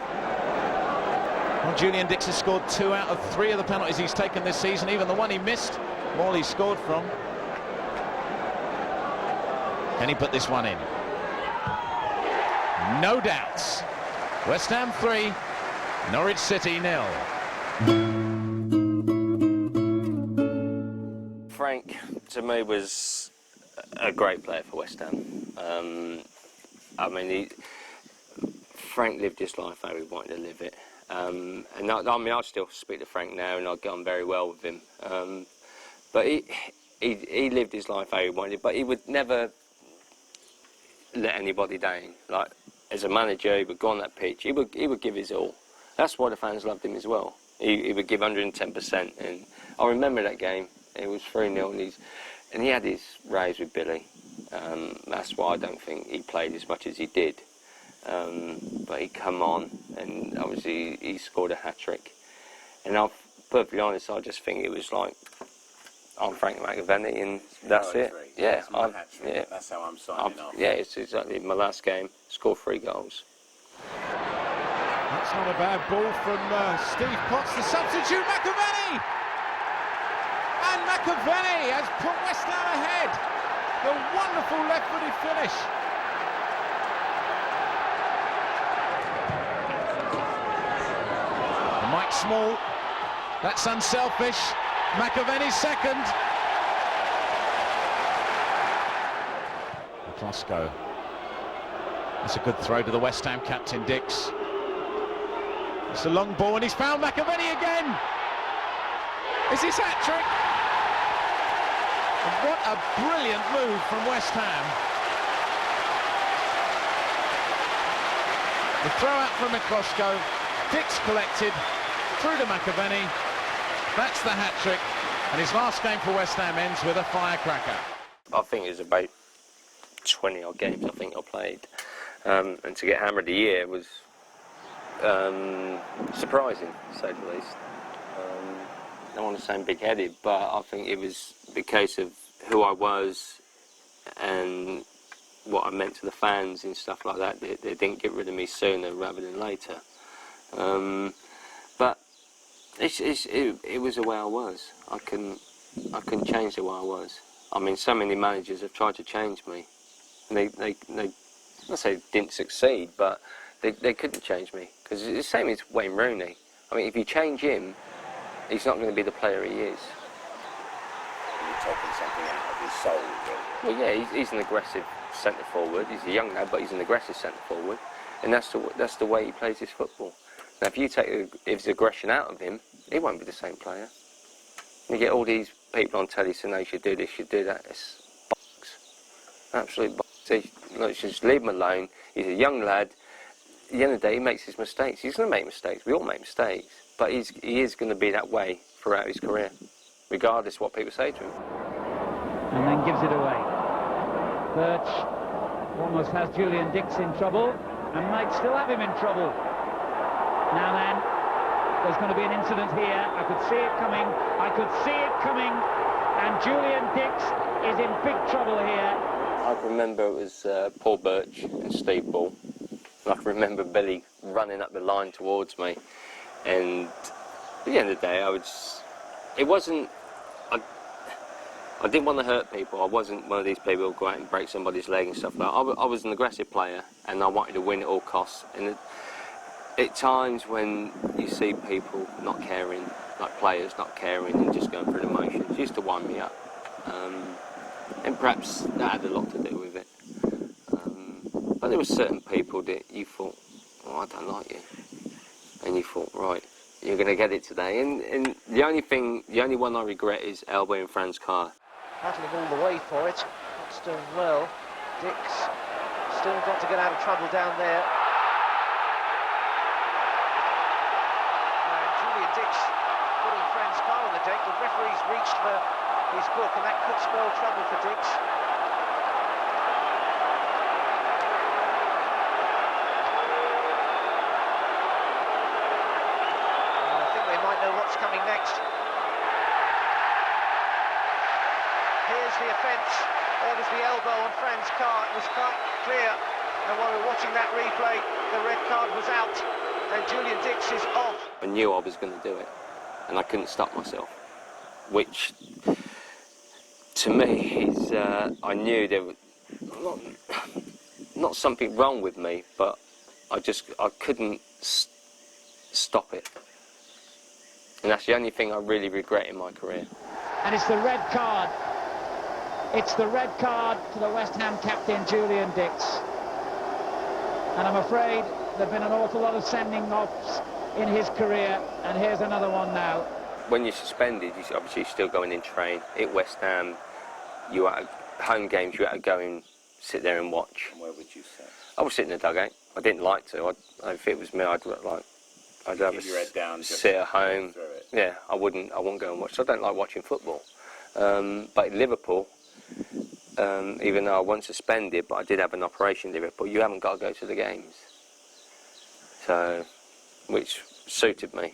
Well, Julian Dicks has scored 2 out of 3 of the penalties he's taken this season, even the one he missed. Morley scored from. Can he put this one in? No doubts. West Ham 3, Norwich City 0. Frank, to me, was a great player for West Ham. I mean, Frank lived his life how he wanted to live it. And I mean, I still speak to Frank now, and I get on very well with him. But he lived his life how he wanted, but he would never let anybody down. Like, as a manager, he would go on that pitch, he would give his all. That's why the fans loved him as well. He would give 110%, and I remember that game. It was 3-0, and he had his rows with Billy. That's why I don't think he played as much as he did. But he come on, and obviously he scored a hat-trick. And I'll perfectly honest, I just think it was like, I'm Frank McAvenny, and that's it. Yeah, yeah, that's how I'm signing off. Yeah, it's exactly my last game. Scored 3 goals. That's not a bad ball from Steve Potts, the substitute, McAvenny! And McAvenny has put West Ham ahead. The wonderful left-footed finish. Mike Small, that's unselfish. McAvenny's second. Klosko. That's a good throw to the West Ham captain, Dicks. It's a long ball, and he's found McAvenny again. Is his hat-trick? What a brilliant move from West Ham. The throw out from Klosko. Dicks collected, through to McAvenny. That's the hat-trick, and his last game for West Ham ends with a firecracker. I think it was about 20-odd games I think I played, and to get Hammer of the Year was surprising, to say the least. I don't want to sound big-headed, but I think it was the case of who I was and what I meant to the fans and stuff like that. They didn't get rid of me sooner rather than later. But it was the way I was. I couldn't change the way I was. I mean, so many managers have tried to change me. And they I say didn't succeed, but they couldn't change me. Because it's the same as Wayne Rooney. I mean, if you change him, he's not going to be the player he is. You're talking something out of his soul, really. Well, yeah, he's an aggressive centre forward. He's a young lad, but he's an aggressive centre forward, and that's the way he plays his football. Now, if you take his aggression out of him, he won't be the same player. You get all these people on telly saying, "No, you should do this, you should do that." It's bollocks, absolute bollocks. Let's just leave him alone. He's a young lad. At the end of the day, he makes his mistakes. He's going to make mistakes. We all make mistakes, but he is going to be that way throughout his career, regardless of what people say to him. And then gives it away. Birch almost has Julian Dicks in trouble, and might still have him in trouble. Now then, there's going to be an incident here. I could see it coming. I could see it coming. And Julian Dicks is in big trouble here. I can remember it was Paul Birch and Steve Ball. I can remember Billy running up the line towards me. And at the end of the day, it wasn't... I didn't want to hurt people. I wasn't one of these people who would go out and break somebody's leg and stuff like that. I was an aggressive player, and I wanted to win at all costs. And at times when you see people not caring, like players not caring and just going through the motions, it used to wind me up. And perhaps that had a lot to do with it. But there were certain people that you thought, oh, I don't like you. And you thought, right, you're going to get it today. And the only one I regret is elbowing Fran's car. Battling all the way for it. Potts doing well. Dicks still got to get out of trouble down there. And Julian Dicks putting Fran's car on the deck. The referee's reached for his book, and that could spell trouble for Dicks. And I think they might know what's coming next. Here's the offence. There was the elbow on Fran's car. It was quite clear. And while we were watching that replay, the red card was out. And Julian Dicks is off. I knew I was going to do it. And I couldn't stop myself. Which, to me, is... I knew there was not something wrong with me, but I couldn't stop it. And that's the only thing I really regret in my career. And it's the red card. It's the red card to the West Ham captain, Julian Dicks. And I'm afraid there have been an awful lot of sending-offs in his career, and here's another one now. When you're suspended, you're obviously still going in train. At West Ham, you at home games, you had to go and sit there and watch. And where would you sit? I was sitting in the dugout. I didn't like to. If it was me, I'd rather keep your head down, just sit at home. through it. Yeah, I wouldn't go and watch. I don't like watching football. But in Liverpool, even though I wasn't suspended, but I did have an operation in Liverpool, you haven't got to go to the games. So, which suited me,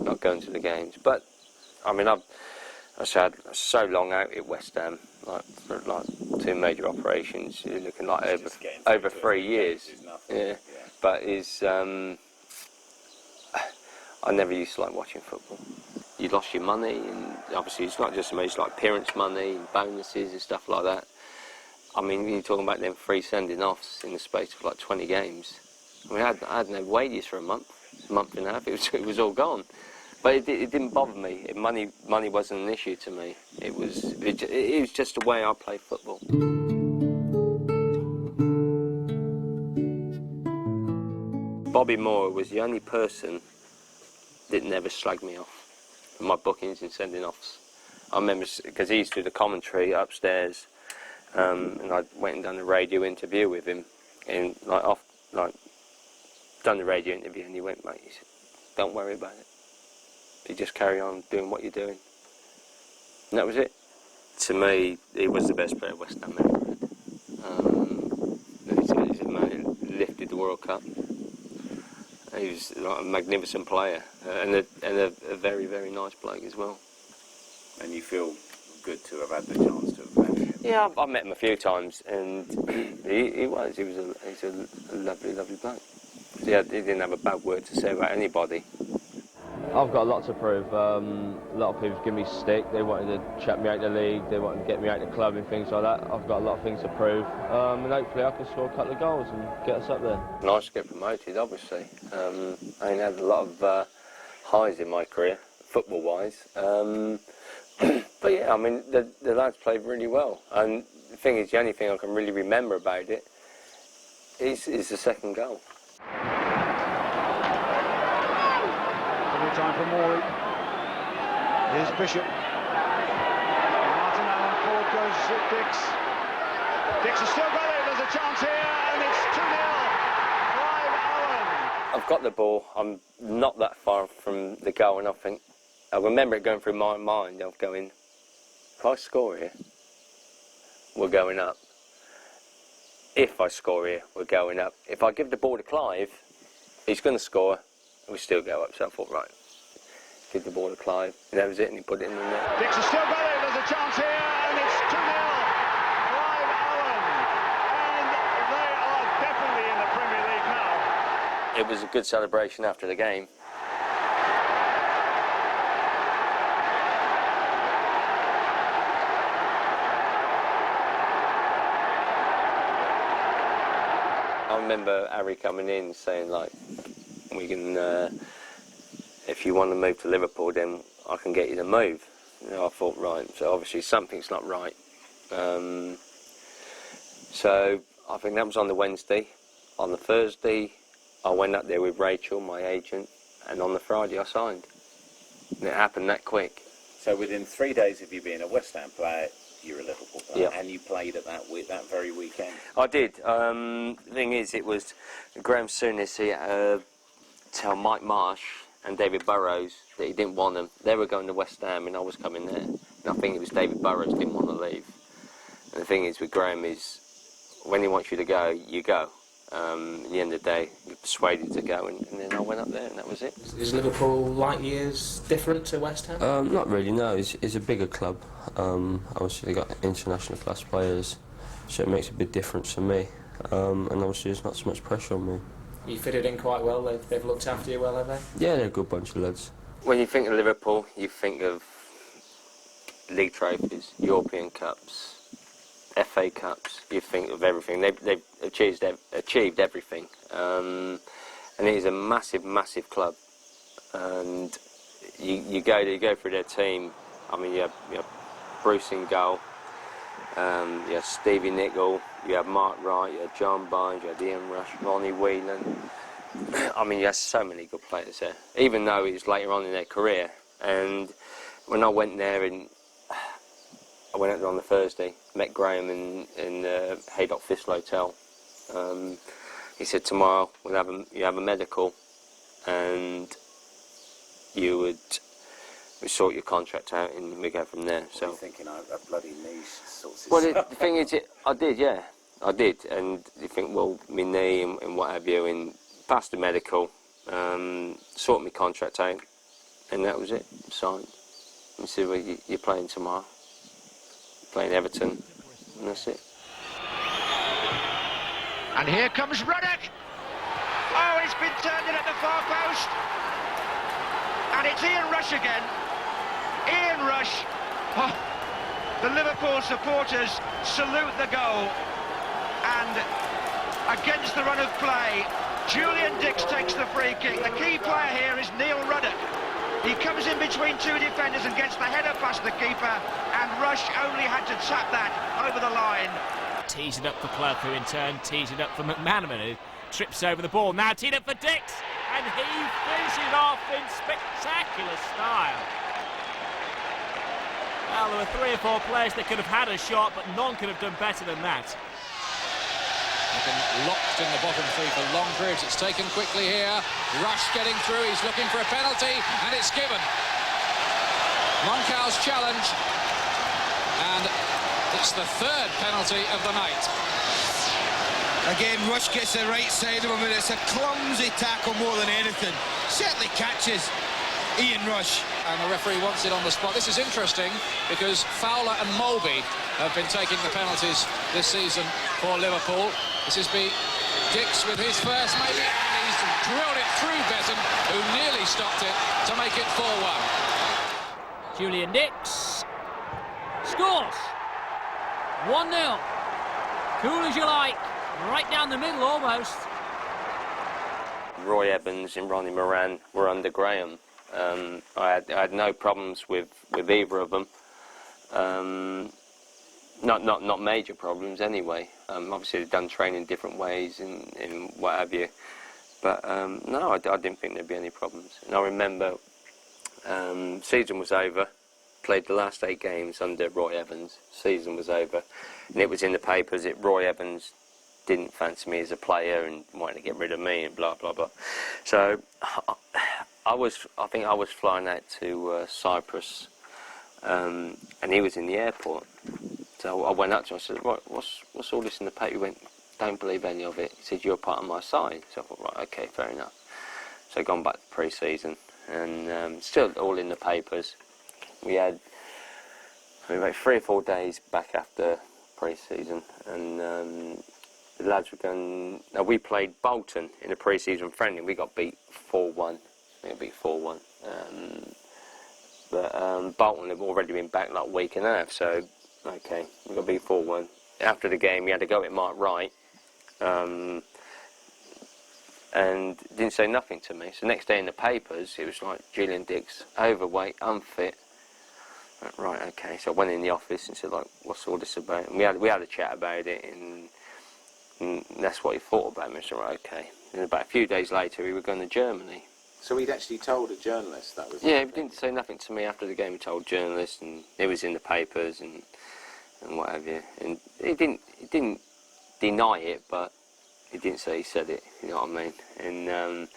not going to the games. But, I mean, I had so long out at West Ham, like 2 major operations. You're looking like over 3 years. Yeah. But I never used to like watching football. You lost your money, and obviously it's not just money, it's like appearance money and bonuses and stuff like that. I mean, you're talking about them 3 sending-offs in the space of like 20 games. I mean, I had no wages for a month and a half. It was all gone. But it didn't bother me. Money wasn't an issue to me. It was just the way I play football. Bobby Moore was the only person that never slagged me off in my bookings and sending-offs. I remember, because he used to do the commentary upstairs, and I went and done a radio interview with him, and done the radio interview, and he went, mate, he said, don't worry about it. You just carry on doing what you're doing. And that was it. To me, he was the best player West Ham ever had. He's a man who lifted the World Cup. He was like a magnificent player, and a very, very nice bloke as well. And you feel good to have had the chance to have met him? Yeah, I've met him a few times, and he's a lovely, lovely bloke. He didn't have a bad word to say about anybody. I've got a lot to prove. A lot of people give me stick. They wanted to chuck me out of the league. They wanted to get me out of the club and things like that. I've got a lot of things to prove, and hopefully I can score a couple of goals and get us up there. Nice to get promoted, obviously. I had a lot of highs in my career, football-wise. But yeah, I mean, the lads played really well. And the thing is, the only thing I can really remember about it is the second goal. Time for Morey. Here's Bishop. Martin Allen forward goes Dicks. Dicks has still got it. There's a chance here, and it's 2-0. Clive Allen. I've got the ball. I'm not that far from the goal, and I remember it going through my mind of going, if I score here, we're going up. If I score here, we're going up. If I give the ball to Clive, he's going to score, and we still go up. So I thought, right, give the ball to Clive, and that was it, and he put it in the net. Dicks has still got it. There's a chance here, and it's 2-0. Clive Allen, and they are definitely in the Premier League now. It was a good celebration after the game. I remember Harry coming in saying, like, we can, if you want to move to Liverpool, then I can get you to move. You know, I thought, right, so obviously something's not right. So I think that was on the Wednesday. On the Thursday, I went up there with Rachel, my agent, and on the Friday I signed. And it happened that quick. So within 3 days of you being a West Ham player, you're a Liverpool player, yeah. And you played at that very weekend. I did. The thing is, it was Graham Souness, he tell Mike Marsh and David Burrows that he didn't want them. They were going to West Ham and I was coming there. And I think it was David Burrows didn't want to leave. And the thing is with Graham is, when he wants you to go, you go. At the end of the day, you're persuaded to go, and then I went up there, and that was it. Is Liverpool light years different to West Ham? Not really, no. It's a bigger club. Obviously, they've got international class players, so it makes a big difference for me. And obviously, there's not so much pressure on me. You fitted in quite well. They've looked after you well, have they? Yeah, they're a good bunch of lads. When you think of Liverpool, you think of league trophies, European Cups, FA Cups, you think of everything. They've achieved everything. And it is a massive, massive club. And you go through their team. I mean, you have Bruce in goal, You had Stevie Nicol, you had Mark Wright, you had John Barnes, you had Ian Rush, Ronnie Whelan. I mean, you had so many good players there, even though it was later on in their career. And when I went there, I went out there on the Thursday, met Graham in the Haydock Thistle Hotel. He said, tomorrow you have a medical and we sort your contract out and we go from there. So you're thinking a bloody niche sorts of well, the thing is, I did, yeah, I did. And you think, well, my knee and what have you, and passed the medical, sort my contract out, and that was it, signed. And said, well, you're playing tomorrow, playing Everton, and that's it. And here comes Ruddock. Oh, it's been turned in at the far post. And it's Ian Rush again. Ian Rush. Oh, the Liverpool supporters salute the goal. And against the run of play, Julian Dicks takes the free kick. The key player here is Neil Ruddock. He comes in between two defenders and gets the header past the keeper, and Rush only had to tap that over the line. Tees it up for Clough, who in turn tees it up for McManaman, who trips over the ball. Now teed up for Dicks, and he finishes off in spectacular style. Well, there were 3 or 4 players that could have had a shot, but none could have done better than that. They've been locked in the bottom 3 for long periods. It's taken quickly here. Rush getting through. He's looking for a penalty, and it's given. Moncal's challenge, and it's the 3rd penalty of the night. Again, Rush gets the right side of him, and it's a clumsy tackle more than anything. Certainly catches Ian Rush. And the referee wants it on the spot. This is interesting because Fowler and Mulby have been taking the penalties this season for Liverpool. This is Dicks with his first, maybe, and he's drilled it through Betten, who nearly stopped it to make it 4-1. Julian Dicks scores. 1-0. Cool as you like. Right down the middle, almost. Roy Evans and Ronnie Moran were under Graham. I had no problems with either of them. Not major problems anyway. Obviously they've done training different ways and what have you. But no, I didn't think there'd be any problems. And I remember season was over, played the last 8 games under Roy Evans. Season was over, and it was in the papers that Roy Evans didn't fancy me as a player and wanted to get rid of me and blah blah blah. So I think I was flying out to Cyprus, and he was in the airport. So I went up to him and I said, what's all this in the paper? He went, don't believe any of it. He said, you're part of my side. So I thought, right, okay, fair enough. So I've gone back to pre-season, and still all in the papers. We had about 3 or 4 days back after pre-season, and the lads were going. Now we played Bolton in a pre-season friendly. We got beat 4-1. We got beat 4-1. But Bolton have already been back like a week and a half. So okay, we got beat 4-1. After the game, we had to go at Mark Wright, and didn't say nothing to me. So next day in the papers, it was like Julian Dicks, overweight, unfit. Right, okay. So I went in the office and said, like, what's all this about? And we had a chat about it, and that's what he thought about me. So right, okay. And about a few days later, we were going to Germany. So he'd actually told a journalist that was. Yeah, he didn't say nothing to me after the game. He told journalists, and it was in the papers and what have you. And he didn't deny it, but he didn't say he said it. You know what I mean? And a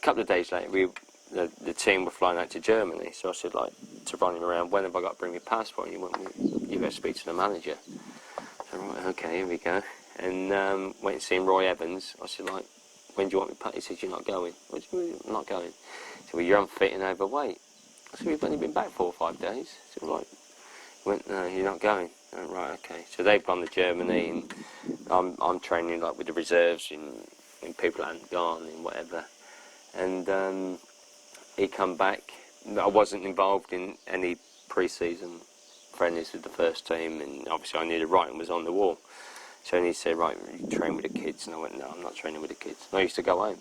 couple of days later, the team were flying out to Germany. So I said, like, to Ronnie around, when have I got to bring my passport? And he went, well, you got to speak to the manager. So right, okay, here we go. And went and seen Roy Evans. I said, like, when do you want me to? He said, you're not going. I said, I'm not going. He said, well, you're unfit and overweight. I said, we've only been back 4 or 5 days. He said, right. He went, no, you're not going. I went, right, okay. So they've gone to Germany, and I'm training like with the reserves and people hadn't gone and whatever. And he come back. I wasn't involved in any pre-season friendlies with the first team, and obviously I knew the writing was on the wall. So he said, right, you train with the kids. And I went, no, I'm not training with the kids. And I used to go home.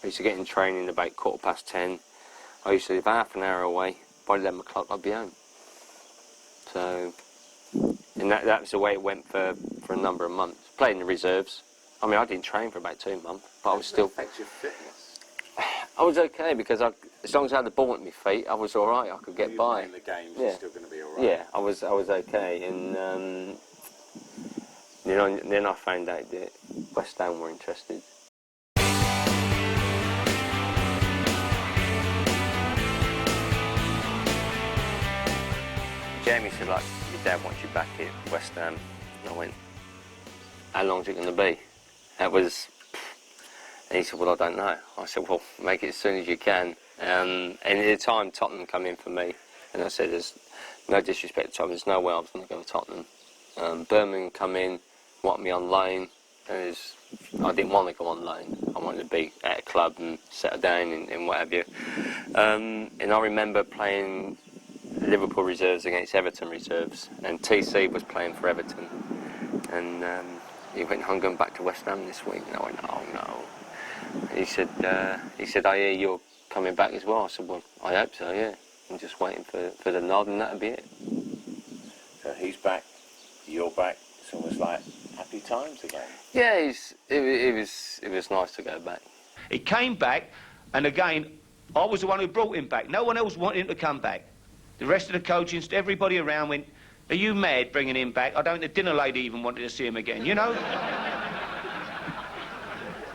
I used to get in training about 10:15. I used to live half an hour away. By 11 o'clock, I'd be home. So, And that was the way it went for a number of months. Played in the reserves. I mean, I didn't train for about 2 months, but I was still... Affect your fitness? I was okay, because as long as I had the ball at my feet, I was all right. I could get by. In the games, you're still going to be all right. Yeah, I was okay. And you know, then I found out that West Ham were interested. Jamie said, like, your dad wants you back at West Ham. And I went, how long's it going to be? That was, and he said, well, I don't know. I said, well, make it as soon as you can. And at the time, Tottenham come in for me. And I said, there's no disrespect to Tottenham, there's no way I was going to go to Tottenham. Birmingham come in, want me on loan. And I didn't want to go on loan. I wanted to be at a club and settle down and what have you. And I remember playing Liverpool reserves against Everton reserves, and TC was playing for Everton, and he went, I'm going back to West Ham this week. And I went, oh no. And he said, I hear you're coming back as well. I said, well, I hope so, yeah. I'm just waiting for the nod, and that'll be it. So he's back, you're back. It's almost like happy times again. Yeah, it was nice to go back. He came back, and again, I was the one who brought him back. No one else wanted him to come back. The rest of the coaching, everybody around went, are you mad bringing him back? I don't think the dinner lady even wanted to see him again, you know?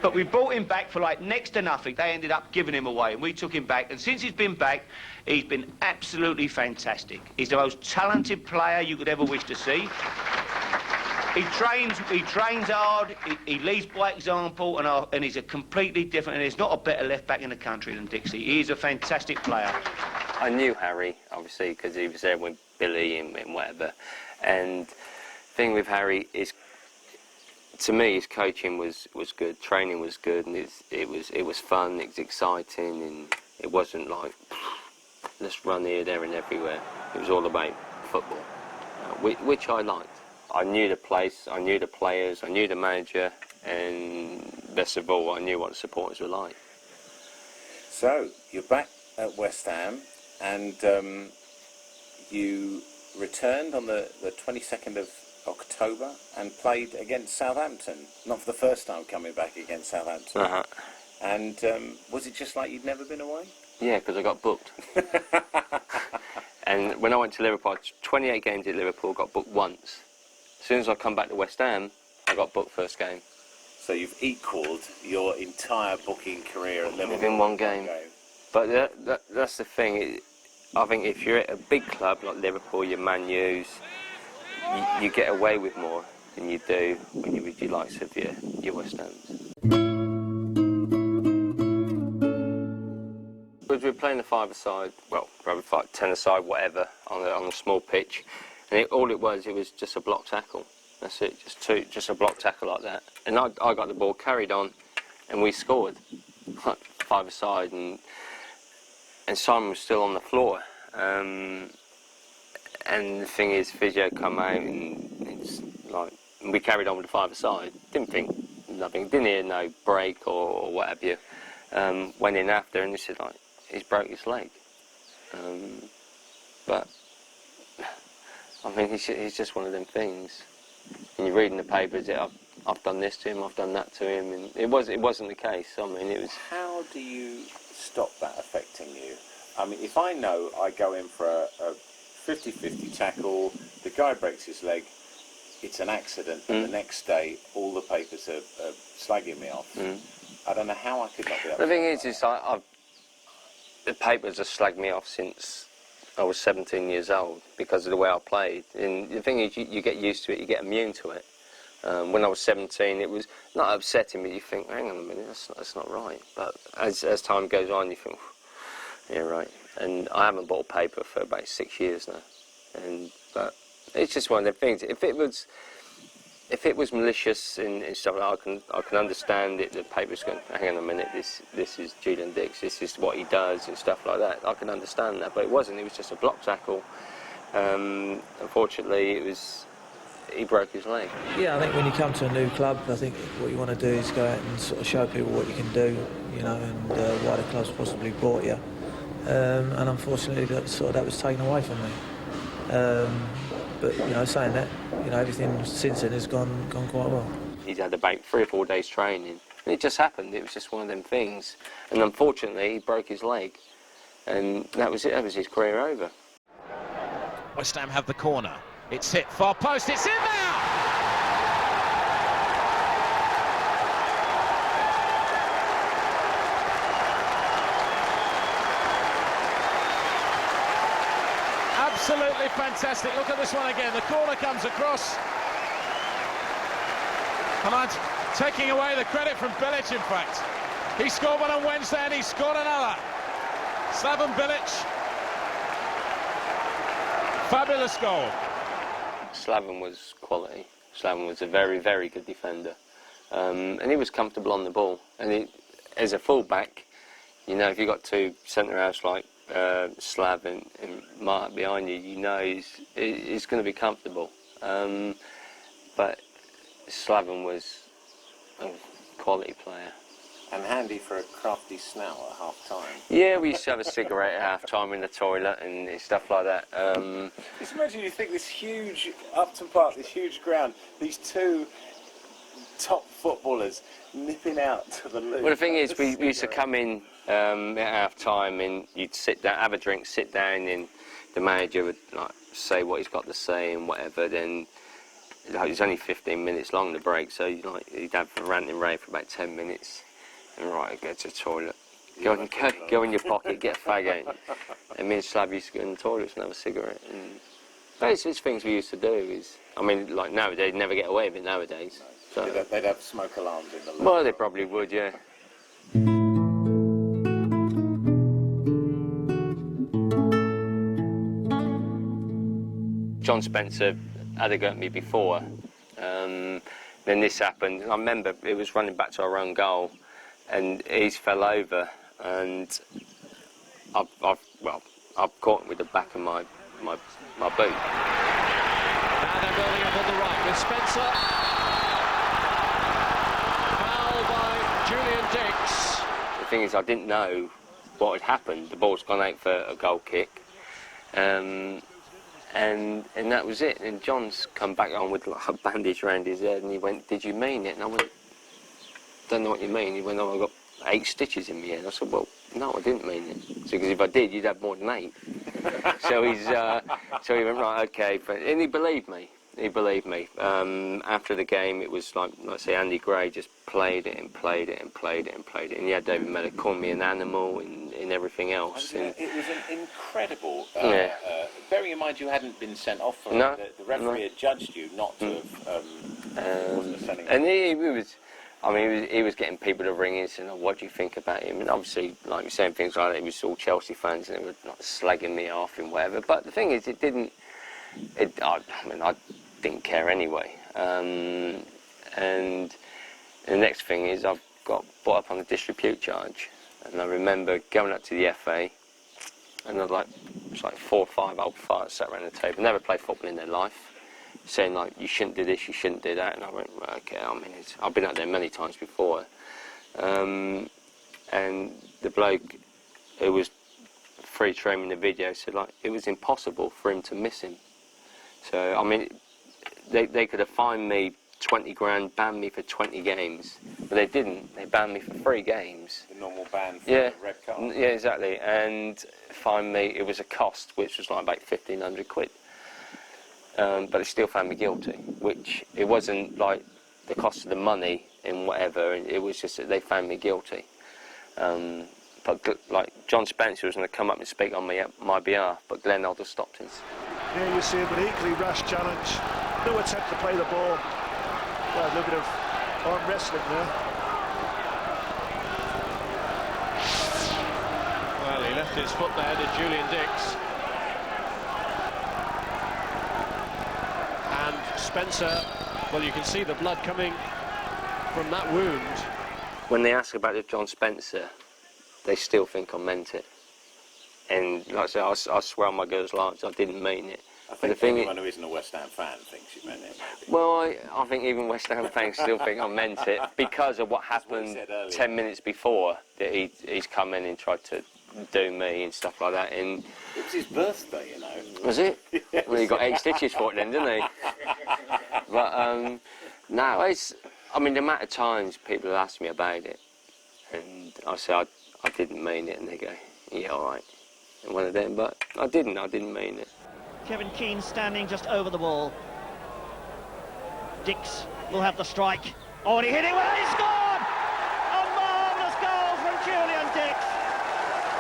But we brought him back for like next to nothing. They ended up giving him away, and we took him back. And since he's been back, he's been absolutely fantastic. He's the most talented player you could ever wish to see. He trains hard, he leads by example, and he's a completely different, and there's not a better left back in the country than Dixie. He's a fantastic player. I knew Harry, obviously, because he was there with Billy and whatever. And the thing with Harry is, to me, his coaching was good, training was good, and it was fun, it was exciting, and it wasn't like, let's run here, there and everywhere. It was all about football, which I liked. I knew the place, I knew the players, I knew the manager, and best of all, I knew what the supporters were like. So, you're back at West Ham, and you returned on the 22nd of October and played against Southampton. Not for the first time coming back against Southampton. Uh-huh. And was it just like you'd never been away? Yeah, because I got booked. And when I went to Liverpool, 28 games at Liverpool, got booked once. As soon as I come back to West Ham, I got booked first game. So you've equalled your entire booking career at Liverpool within one game. But that's the thing. I think if you're at a big club like Liverpool, your Man U's, you get away with more than you do when you're with your likes of your West Hams. Because we were playing the five-a-side, well, probably 10-a-side, whatever, on a small pitch, and all it was just a block tackle. That's it, just a block tackle like that. And I got the ball, carried on, and we scored, like five-a-side, and Simon was still on the floor. And the thing is, physio come out, and it's like, we carried on with the five-a-side. Didn't think nothing, didn't hear no break or what have you. Went in after, and they said, like, he's broke his leg. But I mean, he's just one of them things. And you read in the papers that I've done this to him, I've done that to him, and it wasn't the case. I mean, it was. How do you stop that affecting you? I mean, if I know I go in for a 50-50 tackle, the guy breaks his leg, it's an accident, and the next day all the papers are slagging me off. I don't know how I could not be upset. The thing is the papers have slagged me off since I was 17 years old because of the way I played. And the thing is, you get used to it, you get immune to it. When I was 17, it was not upsetting, but you think, hang on a minute, that's not right. But as time goes on, you think, yeah, right. And I haven't bought paper for about 6 years now. But it's just one of the things. If it was malicious and stuff, I can understand it. The paper's going, hang on a minute, this is Julian Dicks, this is what he does and stuff like that. I can understand that, but it wasn't. It was just a block tackle. Unfortunately, he broke his leg. Yeah, I think when you come to a new club, I think what you want to do is go out and sort of show people what you can do, you know, and why the club's possibly brought you. And unfortunately, that was taken away from me. But you know, saying that, you know, everything since then has gone quite well. He's had about 3 or 4 days training, and it just happened. It was just one of them things, and unfortunately, he broke his leg, and that was it. That was his career over. West Ham have the corner. It's hit far post. It's in now. Absolutely fantastic. Look at this one again. The corner comes across. And I'm taking away the credit from Bilic, in fact. He scored one on Wednesday and he scored another. Slaven Bilic. Fabulous goal. Slaven was quality. Slaven was a very, very good defender. And he was comfortable on the ball. And he, as a full-back, you know, if you've got 2 centre-halves like Slaven and Mark behind you, you know he's going to be comfortable. But Slaven was a quality player. And handy for a crafty snout at half-time. Yeah, we used to have a cigarette at half-time in the toilet and stuff like that. Just imagine, you think this huge Upton Park, this huge ground, these 2 top footballers nipping out to the loo. Well, the thing is, we used to come in at half-time and you'd sit down, have a drink, sit down, and the manager would like say what he's got to say and whatever. Then like, it was only 15 minutes long, the break, so he'd have a rant and rave for about 10 minutes. And right, go to the toilet. Go in your pocket, get a fag out. And me and Slav used to go in the toilets and have a cigarette. And basically, it's things we used to do. I mean, like nowadays, they'd never get away with it nowadays. So. They'd have smoke alarms in the loo. Well, they probably would, yeah. John Spencer had a go at me before. Then this happened. I remember it was running back to our own goal. And he's fell over, and I've caught him with the back of my boot. Now they're building up on the right with Spencer. Foul by Julian Dicks. The thing is, I didn't know what had happened. The ball's gone out for a goal kick, and that was it. And John's come back on with like a bandage around his head, and he went, "Did you mean it?" And I went, "Don't know what you mean." He went, "Oh, I've got 8 stitches in my head." I said, "Well, no, I didn't mean it." So, because if I did, you'd have more than 8. So so he went, "Right, okay." And he believed me. He believed me. After the game, it was like I say, Andy Gray just played it and played it and played it and played it. And yeah, David Mellor called me an animal and everything else. And it was an incredible. Yeah. Bearing in mind you hadn't been sent off for No, it, the referee had judged you not to have. Wasn't sending. And he was. I mean, he was getting people to ring in and saying, "Oh, what do you think about him?" And obviously, like you're saying, things like that, he was all Chelsea fans and they were like slagging me off and whatever. But the thing is, I didn't care anyway. And the next thing is, I've got brought up on a disrepute charge. And I remember going up to the FA, and it was like 4 or 5 old farts sat around the table, never played football in their life, saying like, "You shouldn't do this, you shouldn't do that." And I went, well, "Okay, I mean, I've been out there many times before." And the bloke who was free training the video said like, it was impossible for him to miss him. So, I mean, they could have fined me 20 grand, banned me for 20 games, but they didn't. They banned me for 3 games. The normal ban for the red card. Yeah, exactly. And fined me, it was a cost, which was like about 1,500 quid. But they still found me guilty, which it wasn't like the cost of the money and whatever, it was just that they found me guilty. But like John Spencer was going to come up and speak on my behalf, but Glenn Alder stopped him. Here you see an equally rash challenge. No attempt to play the ball. Well, a little bit of arm wrestling there. Well, he left his foot there, did Julian Dicks. And Spencer, well, you can see the blood coming from that wound. When they ask about it, John Spencer, they still think I meant it. And like I say, I swear on my girl's lives, I didn't mean it. I think anyone who isn't a West Ham fan thinks you meant it. Maybe. Well, I think even West Ham fans still think I meant it because of what happened 10 minutes before, that he's come in and tried to do me and stuff like that. And it was his birthday, you know. Was it? Yes. Well, he got 8 stitches for it then, didn't he? But no, it's. I mean, the amount of times people have asked me about it, and I say I didn't mean it, and they go, yeah, all right. And one of them, but I didn't mean it. Kevin Keane standing just over the ball. Dicks will have the strike. Oh, and he hit it well, he scored! A marvellous goal from Julian Dicks.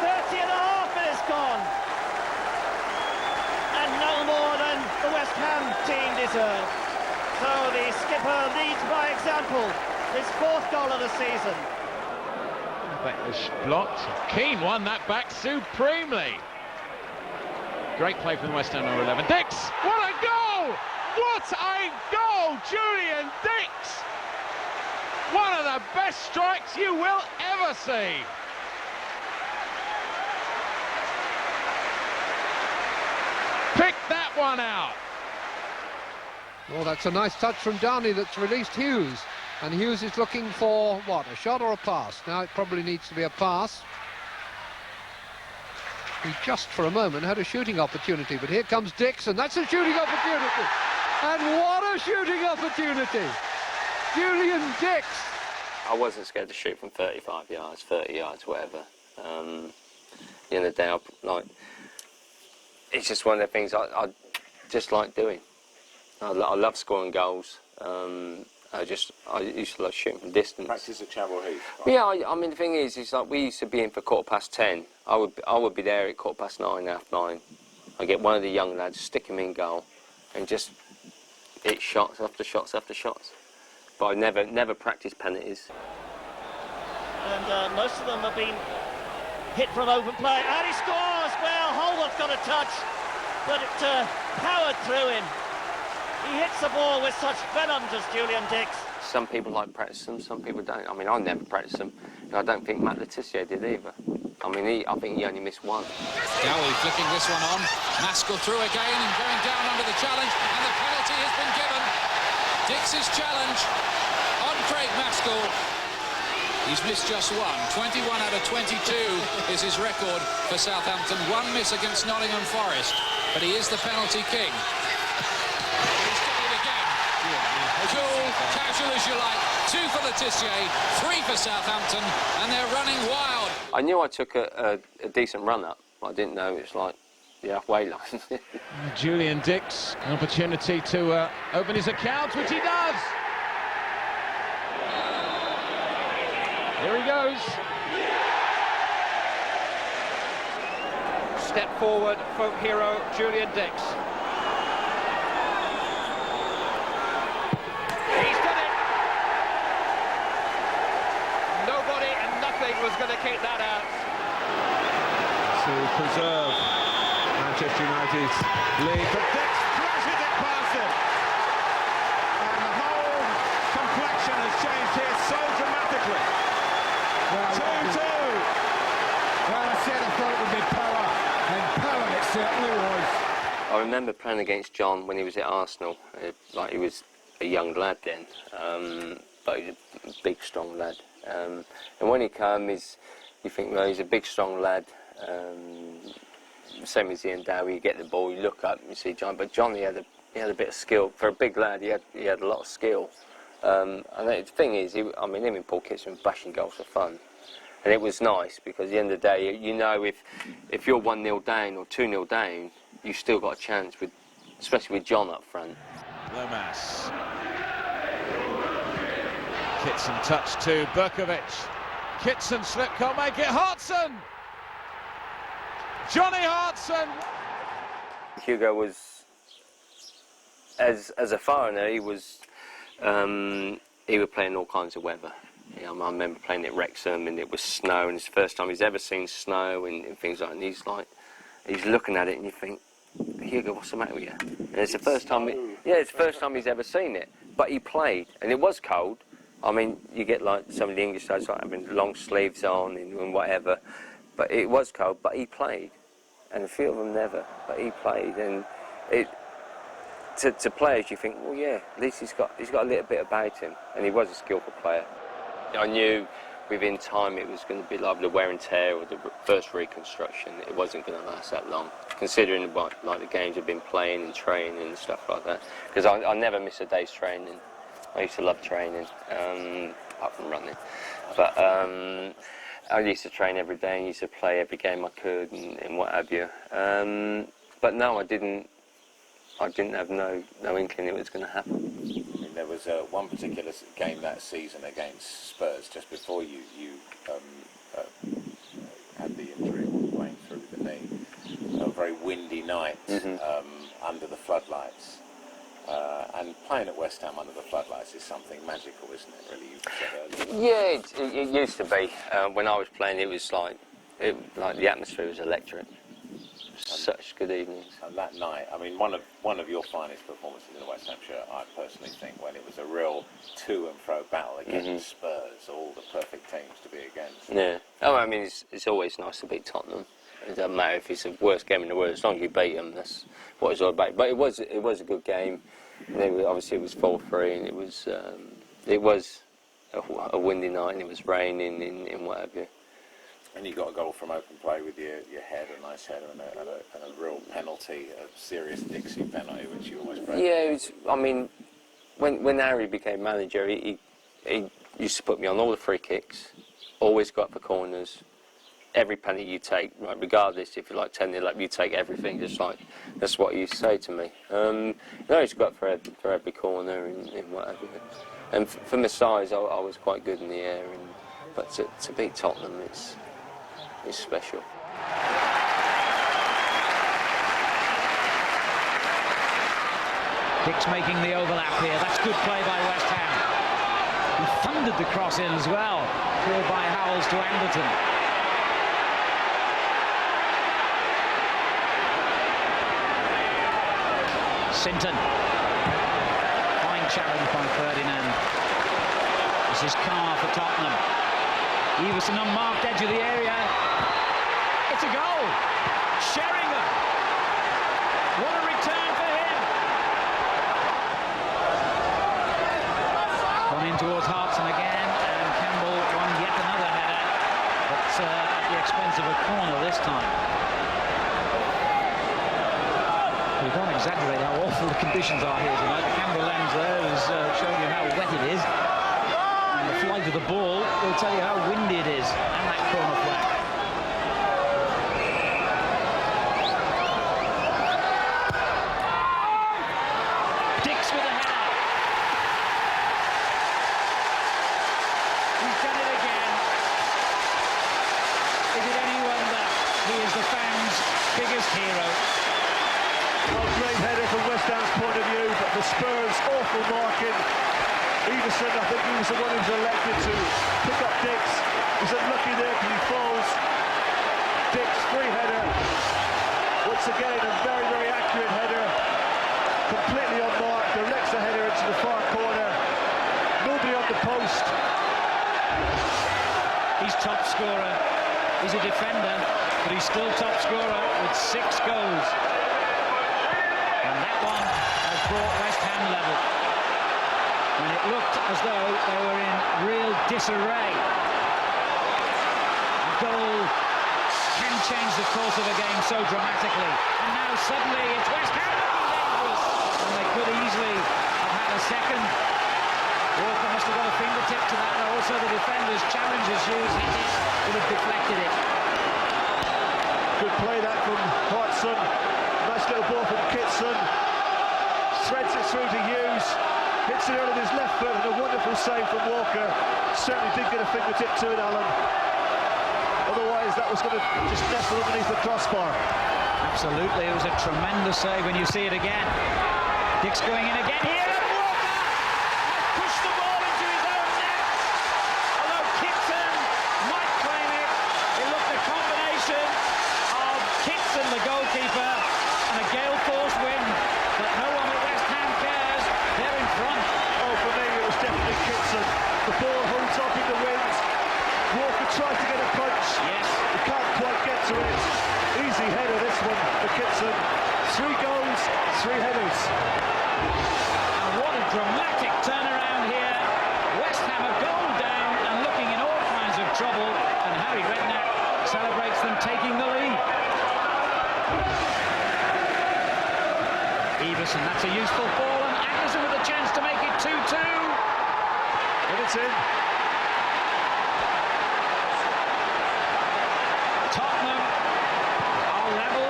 30 and a half minutes gone. And no more than the West Ham team deserve. So the skipper leads by example. His 4th goal of the season. That was blocked. Keane won that back supremely. Great play from the West Ham number 11. Dicks, what a goal! What a goal, Julian Dicks! One of the best strikes you will ever see. Pick that one out. Well, that's a nice touch from Downey that's released Hughes. And Hughes is looking for, what, a shot or a pass? Now it probably needs to be a pass. He just for a moment had a shooting opportunity, but here comes Dicks, and that's a shooting opportunity. And what a shooting opportunity! Julian Dicks. I wasn't scared to shoot from 35 yards, 30 yards, whatever. At the end of the day, it's just one of the things I just like doing. I love scoring goals. I used to love shooting from distance. Practice at Chapel Heath. Right? Yeah, I mean, the thing is like we used to be in for 10:15. I would be there at 9:15, 9:30. I get one of the young lads, stick him in goal, and just hit shots after shots after shots. But I never practiced penalties. And most of them have been hit from open play. And he scores! Well, Holworth's got a touch, but it powered through him. He hits the ball with such venom, does Julian Dicks. Some people like practice them, some people don't. I mean, I never practiced them, and I don't think Matt Letizia did either. I mean, I think he only missed one. Gowie flicking this one on. Maskell through again and going down under the challenge, and the penalty has been given. Dicks' challenge on Craig Maskell. He's missed just one. 21 out of 22 is his record for Southampton. One miss against Nottingham Forest, but he is the penalty king. He's done it again. Cool, casual as you like. 2 for Letizia, 3 for Southampton, and they're running wild. I knew I took a decent run up. I didn't know it was like the halfway line. Julian Dicks, an opportunity to open his account, which he does. Here he goes. Step forward, folk hero Julian Dicks. He's done it. Nobody and nothing was going to keep that out. To preserve Manchester United's lead, but Dicks flashes it past him. And the whole complexion has changed here so dramatically. 2-2. Well, I said I thought it would be power, and power it certainly was. I remember playing against John when he was at Arsenal. Like he was a young lad then, but he was a big, strong lad. And when he came, you think, well, he's a big, strong lad. Same as Ian Dowie, you get the ball, you look up, and you see John. But John, he had a bit of skill. For a big lad, he had a lot of skill. And the thing is, him and Paul Kitson were bashing goals for fun. And it was nice because at the end of the day, you know, if you're 1-0 down or 2-0 down, you've still got a chance, especially with John up front. Lomas. Kitson touch to Berkovic. Kitson slip, can't make it. Hartson! Johnny Hartson! Hugo was, as a foreigner, he was playing all kinds of weather. I remember playing at Wrexham and it was snow, and it's the first time he's ever seen snow and things like that. And he's looking at it and you think, Hugo, what's the matter with you? And it's the first time, it's the first time he's ever seen it. But he played, and it was cold. I mean, you get like some of the English guys like having long sleeves on and whatever, but it was cold. But he played, and a few of them never. But he played, and to players you think, well, yeah, at least he's got a little bit about him, and he was a skillful player. I knew within time it was going to be like the wear and tear or the first reconstruction. It wasn't going to last that long, considering what like the games I've been playing and training and stuff like that. Because I never miss a day's training. I used to love training, apart from running. But I used to train every day and used to play every game I could and what have you. But no, I didn't have no inkling it was going to happen. I mean, there was one particular game that season against Spurs just before you had the injury playing through the knee. A very windy night under the floodlights. And playing at West Ham under the floodlights is something magical, isn't it, really? You said earlier. Yeah, it used to be. When I was playing, it was like the atmosphere was electric. Such good evenings. And that night, I mean, one of your finest performances in the West Ham shirt, I personally think, when it was a real to and fro battle against Spurs, all the perfect teams to be against. Yeah. Oh, I mean, it's always nice to beat Tottenham. It doesn't matter if it's the worst game in the world, as long as you beat them, that's what it's all about. But it was a good game. Obviously, it was 4-3, and it was a windy night, and it was raining and what have you. And you got a goal from open play with your head, a nice header, and a real penalty, a serious Dixie penalty, which you almost break. Yeah, it was, I mean, when Harry became manager, he used to put me on all the free kicks, always got for corners. Every penalty you take, right, regardless if you're like 10-0 up, you take everything. Just like that's what he used to say to me. He's got for every corner and whatever. And for my size, I was quite good in the air. But to beat Tottenham, it's special. Dicks making the overlap here. That's good play by West Ham. He thundered the cross in as well. Cleared by Howells to Anderton. Sinton. Fine challenge by Ferdinand. This is Carr for Tottenham. Everson unmarked edge of the area. It's a goal. Sheringham. What a return for him. Gone in towards Hartson again, and Campbell won yet another header, but at the expense of a corner this time. We can't exaggerate how awful the conditions are here tonight. The camera lens there is showing you how wet it is. And the flight of the ball will tell you how windy it is. And that corner flag. Dicks with a header. He's done it again. Is it any wonder he is the fans' biggest hero? Well, great header from West Ham's point of view, but for Spurs, awful marking. Everson, I think he was the one who was elected to pick up Dicks. He's unlucky there because he falls. Dicks, free header. Once again, a very, very accurate header. Completely unmarked, directs the header into the far corner. Nobody on the post. He's top scorer. He's a defender, but he's still top scorer with 6 goals. And that one has brought West Ham level. When it looked as though they were in real disarray. A goal can change the course of a game so dramatically. And now suddenly it's West Ham looking dangerous. And they could easily have had a second. Walker must have got a fingertip to that. And also the defender's challenges Hughes hit it. Would have deflected it. Good play that from Hartson. Nice little ball from Kitson. Threads it through to Hughes. Hits it out with his left foot and a wonderful save from Walker. Certainly did get a fingertip to it, Alan. Otherwise, that was going to just nestle underneath the crossbar. Absolutely, it was a tremendous save when you see it again. Dicks going in again here, and Walker has pushed the ball into his own net. Although Kitson might claim it, it looked a combination of Kitson, the goalkeeper, and a gale force wind. But no one at West Ham cares. They're in front. Oh, for me, it was definitely Kitson. The ball holds up in the wind. Walker tries to get a punch. Yes. He can't quite get to it. Easy header, this one for Kitson. 3 goals, 3 headers. And what a dramatic turnaround here. West Ham a goal down and looking in all kinds of built in. Tottenham are level,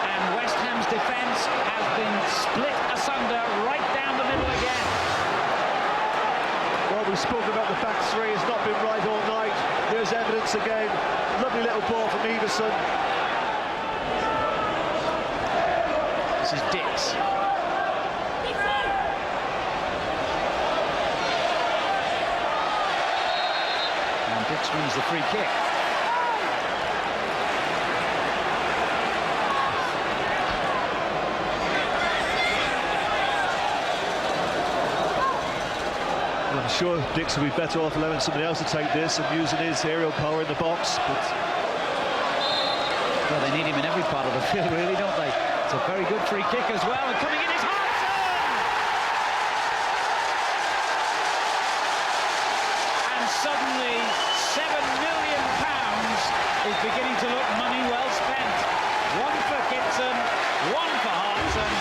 and West Ham's defence has been split asunder right down the middle again. Well, we spoke about the back three. It's not been right all night. There's evidence again. Lovely little ball from Everson. This is Dicks. And Dicks wins the free kick. Well, I'm sure Dicks will be better off allowing somebody else to take this and using his aerial power in the box. But well, they need him in every part of the field, really, don't they? It's a very good free kick as well, and coming in is Hodgson! And suddenly, £7 million is beginning to look money well spent. One for Kitson, one for Hodgson.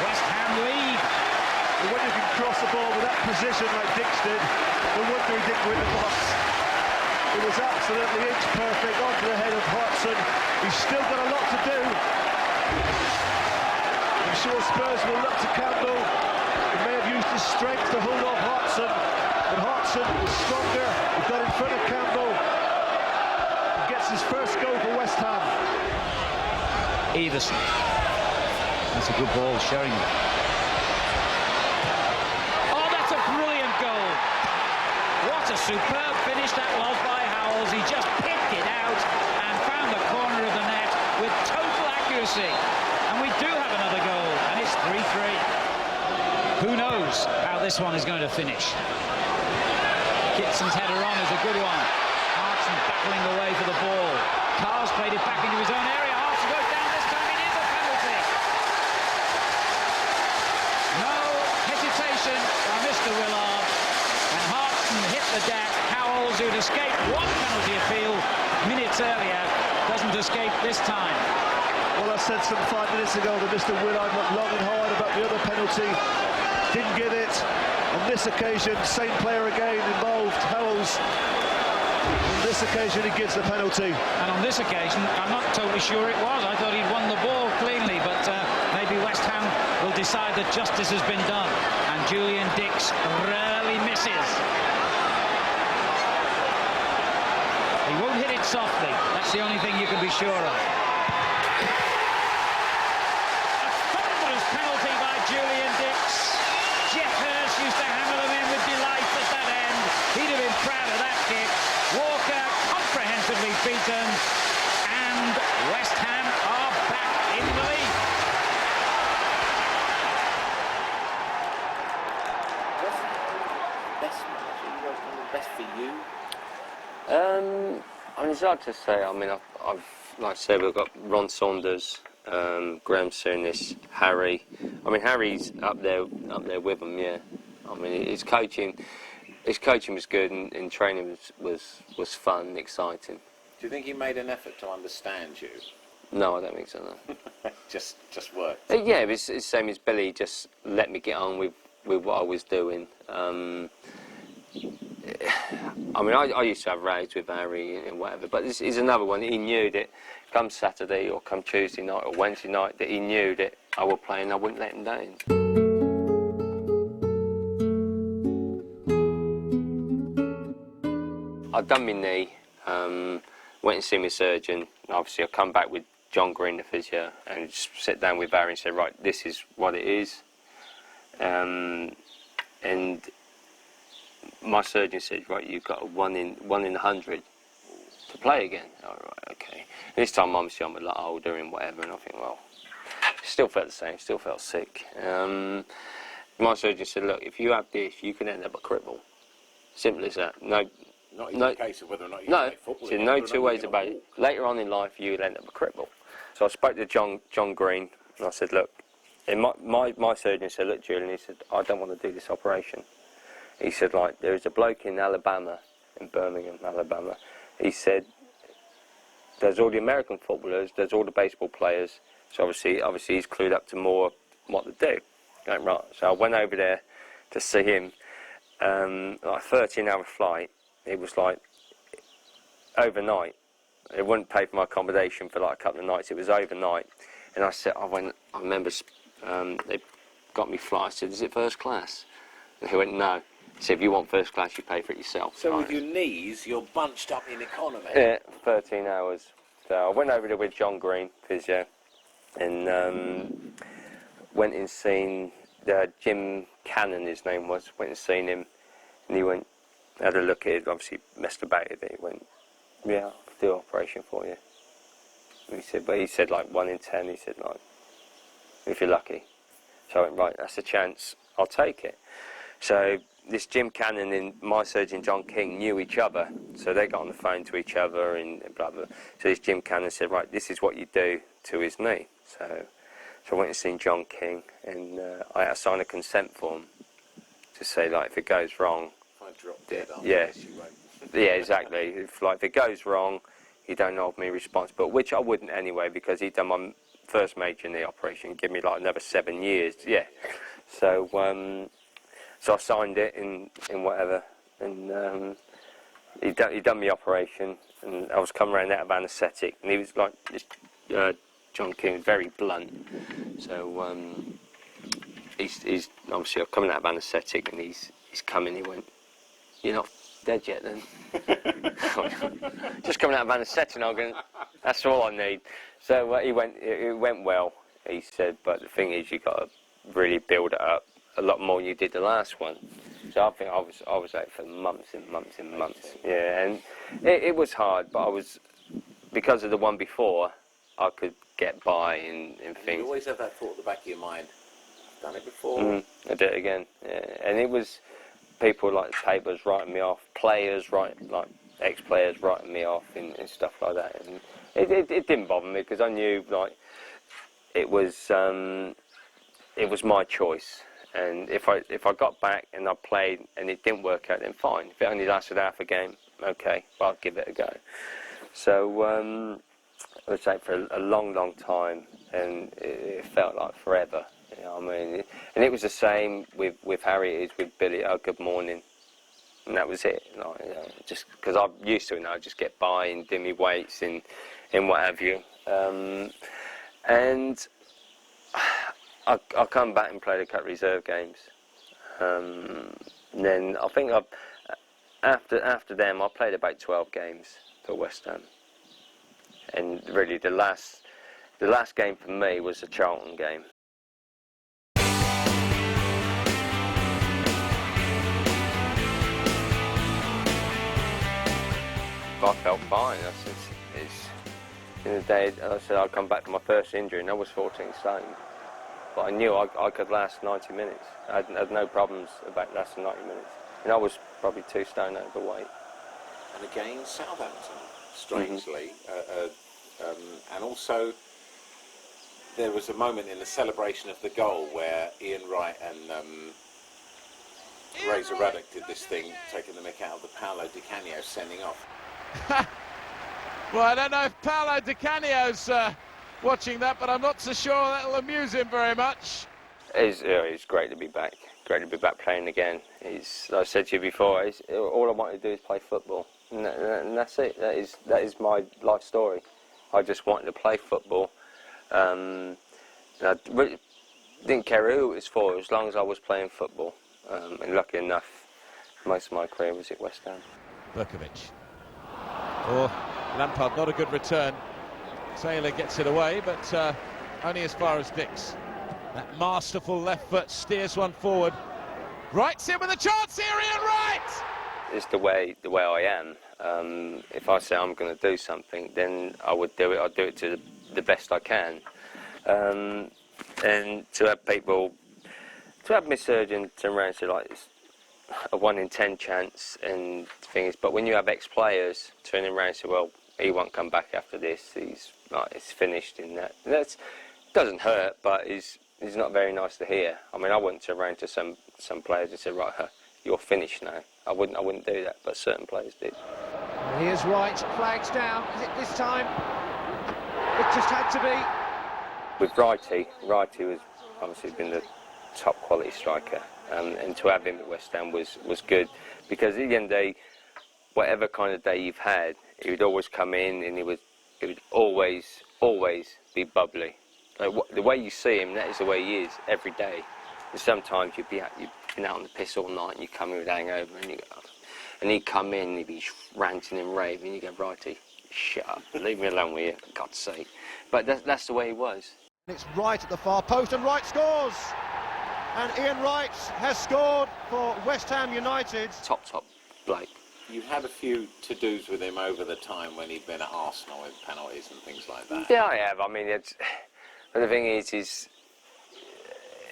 West Ham lead. And when you can cross the ball with that position like Dicks did, no wonder he didn't win the box. It was absolutely inch perfect onto the head of Hodgson. He's still got a lot to do. I'm sure Spurs will look to Campbell. He may have used his strength to hold off Hodgson, but Hodgson was stronger. He got in front of Campbell. He gets his first goal for West Ham. Everson. That's a good ball, Sheringham. Oh, that's a brilliant goal. What a superb finish that was by Howells. He just picked it out and found the corner of the net with total accuracy. And we do have another goal, and it's 3-3. Who knows how this one is going to finish? Kitson's header on is a good one. Hartson battling away for the ball. Carl's played it back into his own area. Hartson goes down this time. It is a penalty. No hesitation by Mr. Willard. And Hartson hit the deck. Howells, who'd escaped one penalty appeal minutes earlier, doesn't escape this time. Well, I said some 5 minutes ago that Mr. Willard looked long and hard about the other penalty. Didn't get it. On this occasion, same player again involved, Howells. On this occasion, he gives the penalty. And on this occasion, I'm not totally sure it was. I thought he'd won the ball cleanly, but maybe West Ham will decide that justice has been done. And Julian Dicks rarely misses. He won't hit it softly. That's the only thing you can be sure of. A thunderous penalty by Julian Dicks. Jeff Hurst used to hammer them in with delight at that end. He'd have been proud of that kick. Walker comprehensively beaten, and West Ham are back in the lead. Best for you? I mean, it's hard to say. I mean, I've like I said, we've got Ron Saunders, Graham Souness, Harry. I mean, Harry's up there with them. Yeah. I mean, his coaching was good, and training was fun, and exciting. Do you think he made an effort to understand you? No, I don't think so. No. just work. Yeah, it's the same as Billy. Just let me get on with what I was doing. I mean, I used to have rows with Harry and whatever, but this is another one. He knew that come Saturday or come Tuesday night or Wednesday night that he knew that I would play and I wouldn't let him down. I'd done my knee, went and see my surgeon. Obviously, I come back with John Green, the physio, and just sit down with Barry and say, right, this is what it is. And my surgeon said, right, you've got a 1 in 100 to play again. All right, okay. And this time, obviously, I'm a lot older and whatever, and I think, well, still felt the same, still felt sick. My surgeon said, look, if you have this, you can end up a cripple. Simple as that. Not even a case of whether or not you play football. So no two ways about it. Later on in life, you'll end up a cripple. So I spoke to John Green, and I said, look, and my surgeon said, look, Julian, he said, I don't want to do this operation. He said, like, there is a bloke in Alabama, in Birmingham, Alabama. He said, there's all the American footballers, there's all the baseball players. So obviously he's clued up to more what to do. Going, right. So I went over there to see him, like a 13-hour flight. It was like overnight. It wouldn't pay for my accommodation for like a couple of nights. It was overnight. And I remember they got me flight. I said, "Is it first class?" And he went, "No." He said, "If you want first class, you pay for it yourself." So with your knees, you're bunched up in economy. Yeah, 13 hours. So I went over there with John Green, physio, and went and seen Jim Cannon, his name was. Went and seen him, and he went, had a look at it, obviously messed about with it. He went, "Yeah, I'll do an operation for you." And he said like 1 in 10. He said like, if you're lucky. So I went, right, that's a chance. I'll take it. So this Jim Cannon and my surgeon John King knew each other, so they got on the phone to each other and blah blah. So this Jim Cannon said, right, this is what you do to his knee. So I went and seen John King, and I had to sign a consent form to say like if it goes wrong. If I drop dead, Yeah, exactly. If it goes wrong, you don't hold me responsible, which I wouldn't anyway, because he'd done my first major knee operation, give me like another 7 years. Yeah. So I signed it in whatever, and he'd done my operation, and I was coming around out of anaesthetic, and he was like, John King was very blunt. So he's obviously coming out of anaesthetic, and he's coming. He went, "You're not dead yet, then?" Just coming out of anaesthetic, I'm going, "That's all I need." So it went well, he said, but the thing is, you got to really build it up a lot more than you did the last one. So I think I was out for months and months and months. Yeah, and it was hard, but because of the one before, I could get by in things. You always have that thought at the back of your mind. I've done it before. I did it again. Yeah. And it was people like the papers writing me off, players ex-players writing me off and stuff like that. And it didn't bother me, because I knew like it was my choice. And if I got back and I played and it didn't work out, then fine. If it only lasted half a game, okay, well, I'll give it a go. So I would say for a long, long time, and it felt like forever. You know what I mean? And it was the same with Harry. It is with Billy. Oh, good morning, and that was it. Like, you know, just because I'm used to it now, I just get by and do my weights and what have you. And I come back and played a couple of reserve games. Then I think after them, I played about 12 games for West Ham. And really, the last game for me was the Charlton game. I felt fine. In the day, I said I'd come back from my first injury, and I was 14 stone. But I knew I could last 90 minutes. I had no problems about lasting 90 minutes. And I was probably 2 stone overweight. And again, Southampton, strangely. And also, there was a moment in the celebration of the goal where Ian Wright and Razor Ruddock did this thing, taking the mick out of the Paolo Di Canio sending off. Well, I don't know if Paolo Di Canio's watching that, but I'm not so sure that'll amuse him very much. It's great to be back. Great to be back playing again. Like I said to you before, all I want to do is play football, and that's it. That is my life story. I just wanted to play football. And I really didn't care who it was for, as long as I was playing football. And lucky enough, most of my career was at West Ham. Berkovic. Oh, Lampard, not a good return. Taylor gets it away, but only as far as Dicks. That masterful left foot steers one forward. Wright's in with a chance here, Ian Wright! It's the way I am. If I say I'm going to do something, then I would do it. I'll do it to the best I can. And to have people, to have my surgeon turn around and say, like, it's a 1 in 10 chance and things, but when you have ex-players turning around and say, well, he won't come back after this, it's finished in that. And that doesn't hurt, but it's not very nice to hear. I mean, I wouldn't turn around to some players and say, right, you're finished now. I wouldn't do that, but certain players did. Here's Wright, flags down. Is it this time? It just had to be. With Wrighty was obviously been the top quality striker, and to have him at West Ham was good, because at the end of the day, whatever kind of day you've had, he would always come in and he would always be bubbly. Like, the way you see him, that is the way he is every day. And sometimes you've been out on the piss all night and you come in with a hangover and he'd come in and he'd be ranting and raving and you go, righty, shut up, leave me alone with you, for God's sake. But that's the way he was. It's Wright at the far post, and Wright scores! And Ian Wright has scored for West Ham United. Top bloke. You've had a few to-dos with him over the time when he'd been at Arsenal with penalties and things like that. Yeah, I have. I mean, but the thing is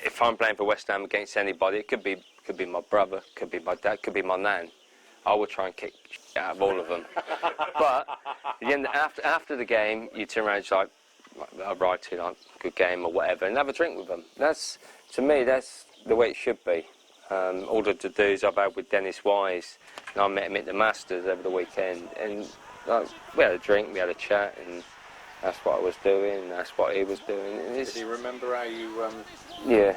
if I'm playing for West Ham against anybody, it could be my brother, could be my dad, could be my nan. I would try and kick shit out of all of them. But after the game, you turn around and say, I'll write it on good game or whatever, and have a drink with them. To me, that's the way it should be. All the to-dos I've had with Dennis Wise, and I met him at the Masters over the weekend, and we had a drink, we had a chat, and that's what I was doing, and that's what he was doing. Did he remember how you... Yeah.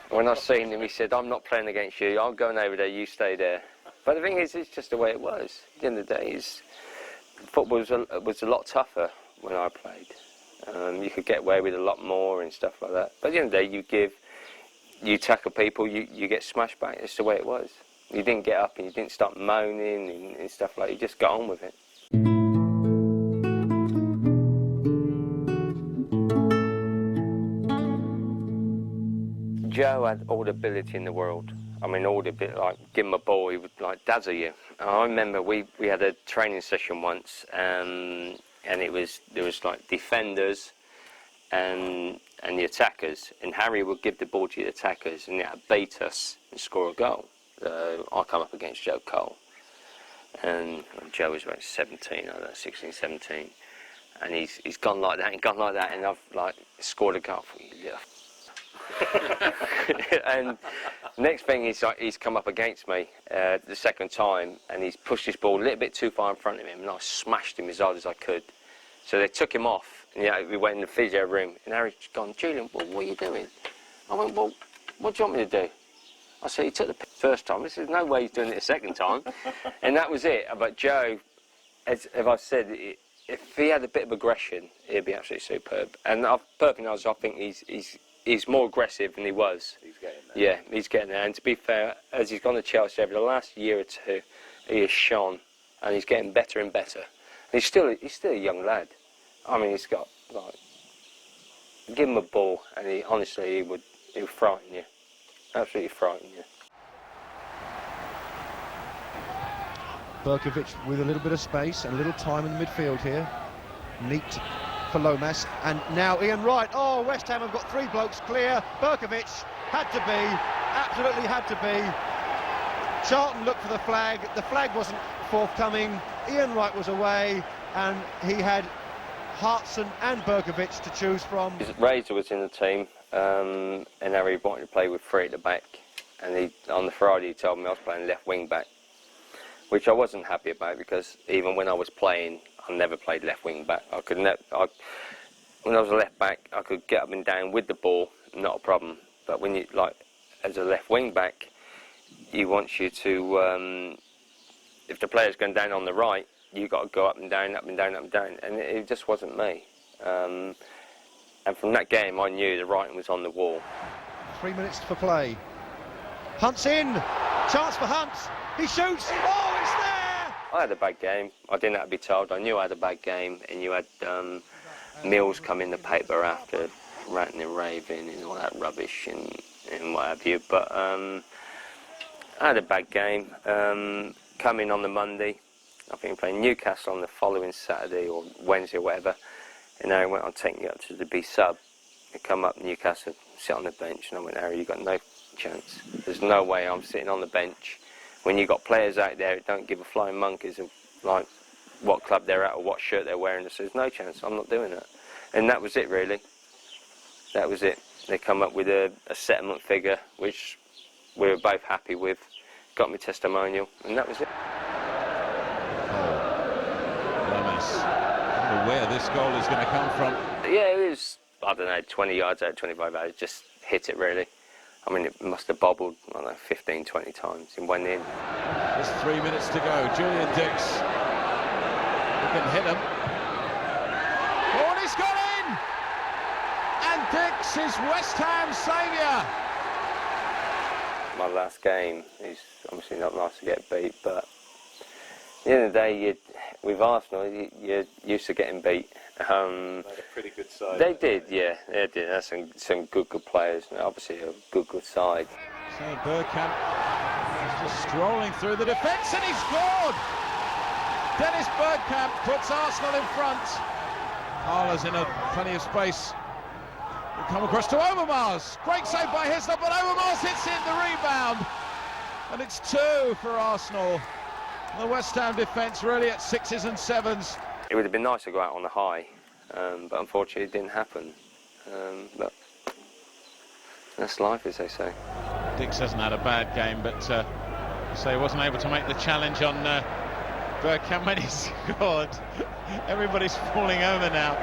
When I seen him, he said, I'm not playing against you, I'm going over there, you stay there. But the thing is, it's just the way it was. At the end of the day, football was a lot tougher when I played. You could get away with a lot more and stuff like that. But at the end of the day, you tackle people, you get smashed back. It's the way it was. You didn't get up and you didn't start moaning and stuff like that. You just got on with it. Joe had all the ability in the world. I mean, all the bit, like, give him a ball, he would, like, dazzle you. And I remember we had a training session once, and there was, like, defenders and the attackers. And Harry would give the ball to the attackers, and they'd beat us and score a goal. I come up against Joe Cole. And Joe was about 17, I don't know, 16, 17. And he's gone like that and gone like that, and I've, like, scored a goal. And next thing he's come up against me the second time, and he's pushed his ball a little bit too far in front of him, and I smashed him as hard as I could. So they took him off, and we went in the physio room, and Harry's gone, Julian, what are you doing? I went, well, what do you want me to do? I said, he took the piss first time, there's no way he's doing it the second time. And that was it. But Joe, as I've said, if he had a bit of aggression, he'd be absolutely superb. And personally, I think he's more aggressive than he was. He's getting there. Yeah, he's getting there. And to be fair, as he's gone to Chelsea over the last year or two, he has shone, and he's getting better and better. And he's still a young lad. I mean, he's got, like, give him a ball, and he would frighten you, absolutely frighten you. Berkovic with a little bit of space and a little time in the midfield here. Neat for Lomas, and now Ian Wright. Oh, West Ham have got three blokes clear. Berkovic had to be, absolutely had to be. Charlton looked for the flag wasn't forthcoming. Ian Wright was away, and he had Hartson and Berkovic to choose from. Razor was in the team, and Harry wanted to play with three at the back, and on the Friday he told me I was playing left wing back, which I wasn't happy about, because even when I was playing, I never played left wing back. When I was a left back, I could get up and down with the ball, not a problem. But when you, like, as a left wing back, he wants you to, if the player's going down on the right, you got to go up and down, up and down, up and down, and it just wasn't me. And from that game, I knew the writing was on the wall. 3 minutes for play. Hunt's in, chance for Hunt. He shoots. Oh, it's there! I had a bad game. I didn't have to be told. I knew I had a bad game, and you had Mills come in the paper after ranting and raving and all that rubbish and what have you. But I had a bad game. Come in on the Monday. I think playing Newcastle on the following Saturday or Wednesday or whatever, and Harry went, I'll take you up to the B sub. I come up Newcastle, sit on the bench, and I went, Harry, you've got no chance. There's no way I'm sitting on the bench when you've got players out there that don't give a flying monkeys of, like, what club they're at or what shirt they're wearing. I said, there's no chance, I'm not doing that. And that was it, really. That was it. They come up with a settlement figure, which we were both happy with, got me testimonial, and that was it. I don't know where this goal is going to come from. Yeah, it was, I don't know, 20 yards out, 25 yards, just hit it really. I mean, it must have bobbled, I don't know, 15, 20 times in one in. Just 3 minutes to go. Julian Dicks. He can hit him. Oh, and he's got in! And Dicks is West Ham's saviour. My last game is obviously not nice to get beat, but at the end of the day, with Arsenal, you're used to getting beat. They had a pretty good side. They did, yeah, they did. That's some good players, and obviously a good side. So Bergkamp is just strolling through the defence, and he's scored! Dennis Bergkamp puts Arsenal in front. Harler's in plenty of space. They come across to Overmars. Great save by Hislop, but Overmars hits in the rebound. And it's 2 for Arsenal. The West Ham defence really at 6s and 7s. It would have been nice to go out on a high, but unfortunately it didn't happen. But that's life, as they say. Dicks hasn't had a bad game, but so he wasn't able to make the challenge on Bergkamp when he scored. Everybody's falling over now.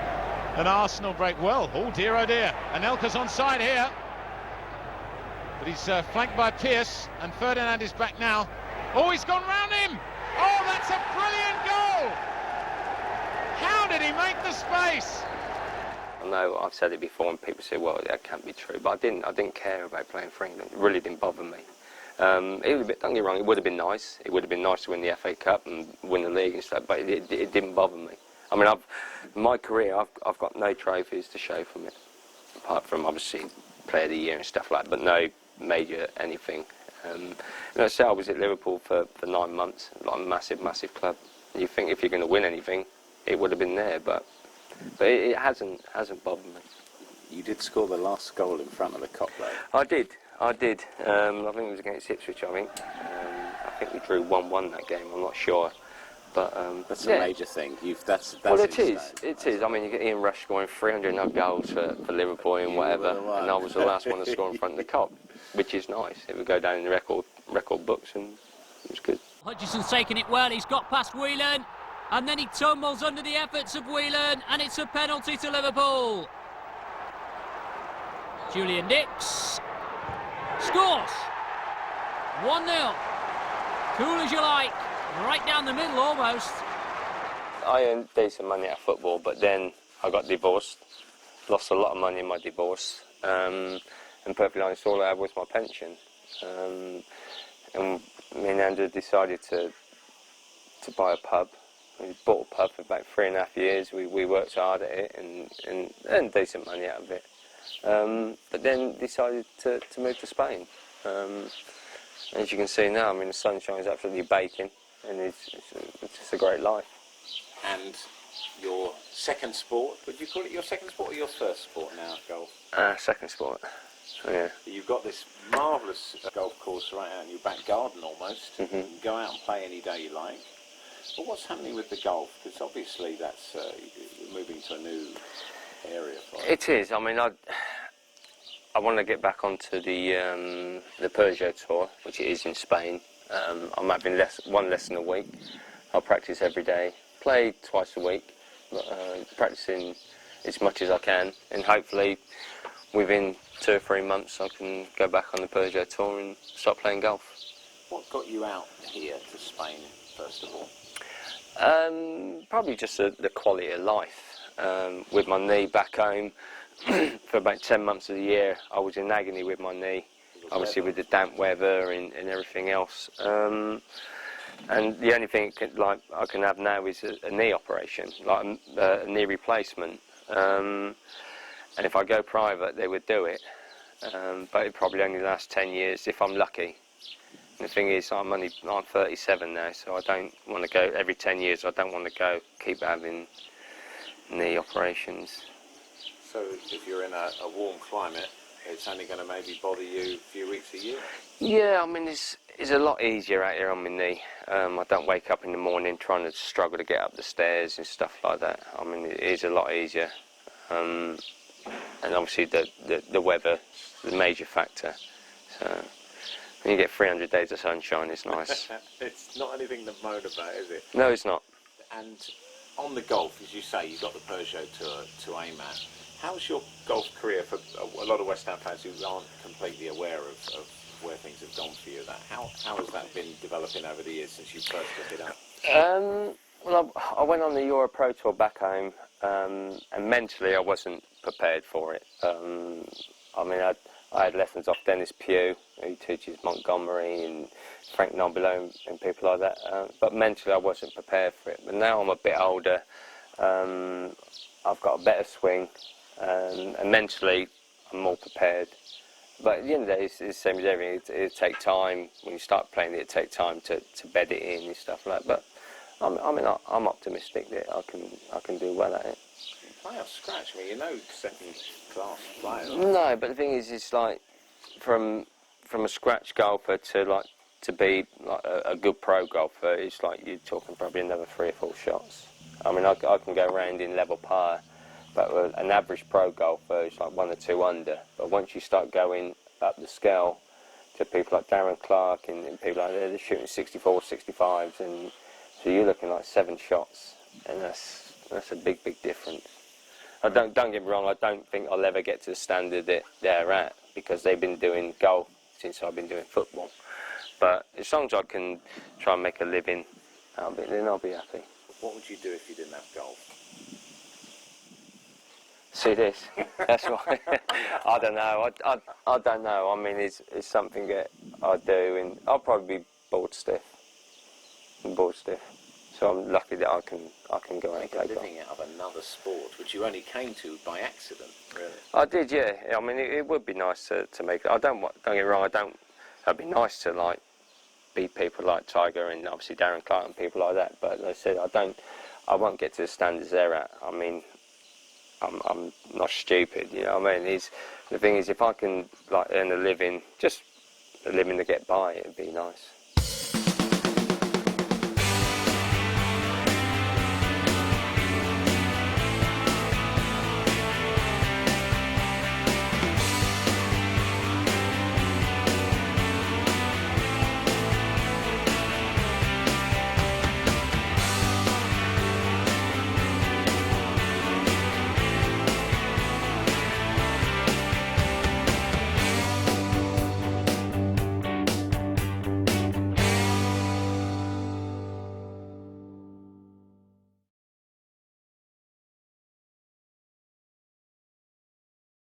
And Arsenal break well. Oh dear, oh dear. Anelka's onside here. But he's flanked by Pearce, and Ferdinand is back now. Oh, he's gone round him! Oh, that's a brilliant goal! How did he make the space? I know I've said it before and people say, well, that can't be true, but I didn't care about playing for England. It really didn't bother me. Don't get me wrong, it would have been nice. It would have been nice to win the FA Cup and win the league and stuff, but it didn't bother me. I mean, in my career, I've got no trophies to show from it, apart from obviously Player of the Year and stuff like that, but no major anything. I say I was at Liverpool for 9 months, like a massive club. You think if you're going to win anything, it would have been there, but it hasn't bothered me. You did score the last goal in front of the Kop, though. I did. I think it was against Ipswich, I think. I think we drew 1-1 that game, I'm not sure. But that's a major thing. That's well, it is. It is. I mean, you get Ian Rush scoring 300 odd goals for Liverpool and whatever, and I was the last one to score in front of the Kop, which is nice. It would go down in the record books, and it was good. Hutchison's taken it well. He's got past Whelan, and then he tumbles under the efforts of Whelan, and it's a penalty to Liverpool. Julian Dicks scores 1-0. Cool as you like. Right down the middle, almost. I earned decent money out of football, but then I got divorced. Lost a lot of money in my divorce. And perfectly honest, all I had was my pension. And me and Andrew decided to buy a pub. We bought a pub for about 3.5 years. We worked hard at it and earned decent money out of it. But then decided to move to Spain. As you can see now, I mean, the sunshine is absolutely baking. And it's just a great life. And your second sport, would you call it your second sport or your first sport now, golf? Second sport, yeah. You've got this marvellous golf course right out in your back garden almost. You can go out and play any day you like. But what's happening with the golf? Because obviously that's you're moving to a new area for it. It is. I mean, I want to get back onto the Peugeot Tour, which it is in Spain. I'm having one lesson a week. I'll practice every day, play twice a week, practicing as much as I can, and hopefully within 2 or 3 months I can go back on the Peugeot Tour and start playing golf. What got you out here to Spain, first of all? Probably just the quality of life. With my knee back home, for about 10 months of the year I was in agony with my knee. Obviously with the damp weather and everything else, and the only thing I can have now is a knee operation, like a knee replacement. And if I go private, they would do it, but it probably only lasts 10 years if I'm lucky. And the thing is, I'm 37 now, so I don't want to go every 10 years. I don't want to keep having knee operations. So if you're in a warm climate, it's only going to maybe bother you a few weeks a year? Yeah, I mean, it's a lot easier out here on my knee. I don't wake up in the morning trying to struggle to get up the stairs and stuff like that. I mean, it is a lot easier. And obviously the weather is the major factor. So when you get 300 days of sunshine, it's nice. It's not anything to moan about, is it? No, it's not. And on the golf, as you say, you've got the Peugeot to aim at. How's your golf career for a lot of West Ham fans who aren't completely aware of where things have gone for you? How has that been developing over the years since you first took it up? Well, I went on the Euro Pro Tour back home, and mentally I wasn't prepared for it. I mean, I had lessons off Dennis Pugh, who teaches Montgomery, and Frank Nobilo and people like that. But mentally I wasn't prepared for it. But now I'm a bit older, I've got a better swing, and mentally I'm more prepared. But at the end of the day, it's the same as everything. It takes time. When you start playing it takes time to bed it in and stuff like that. But I'm optimistic that I can do well at it. Play off scratch. I mean, you're no second-class player. No, but the thing is, it's like from a scratch golfer to be like a good pro golfer. It's like you're talking probably another 3 or 4 shots. I mean, I can go around in level par, but an average pro golfer is like 1 or 2 under. But once you start going up the scale to people like Darren Clark and people like that, they're shooting 64, 65s, and so you're looking like 7 shots, and that's a big difference. Don't get me wrong, I don't think I'll ever get to the standard that they're at, because they've been doing golf since I've been doing football. But as long as I can try and make a living, then I'll be happy. What would you do if you didn't have golf? See this? That's why. I don't know. I don't know. I mean, it's something that I do, and I'll probably be bored stiff. So I'm lucky that I can go out and play golf. Living out of another sport, which you only came to by accident, really. I did, yeah. I mean, it would be nice to make it. Don't get me wrong. It'd be nice to like beat people like Tiger and obviously Darren Clark and people like that. But as I said, I won't get to the standards they're at. I mean, I'm not stupid, you know what I mean? The thing is, if I can like earn a living, just a living to get by, it'd be nice.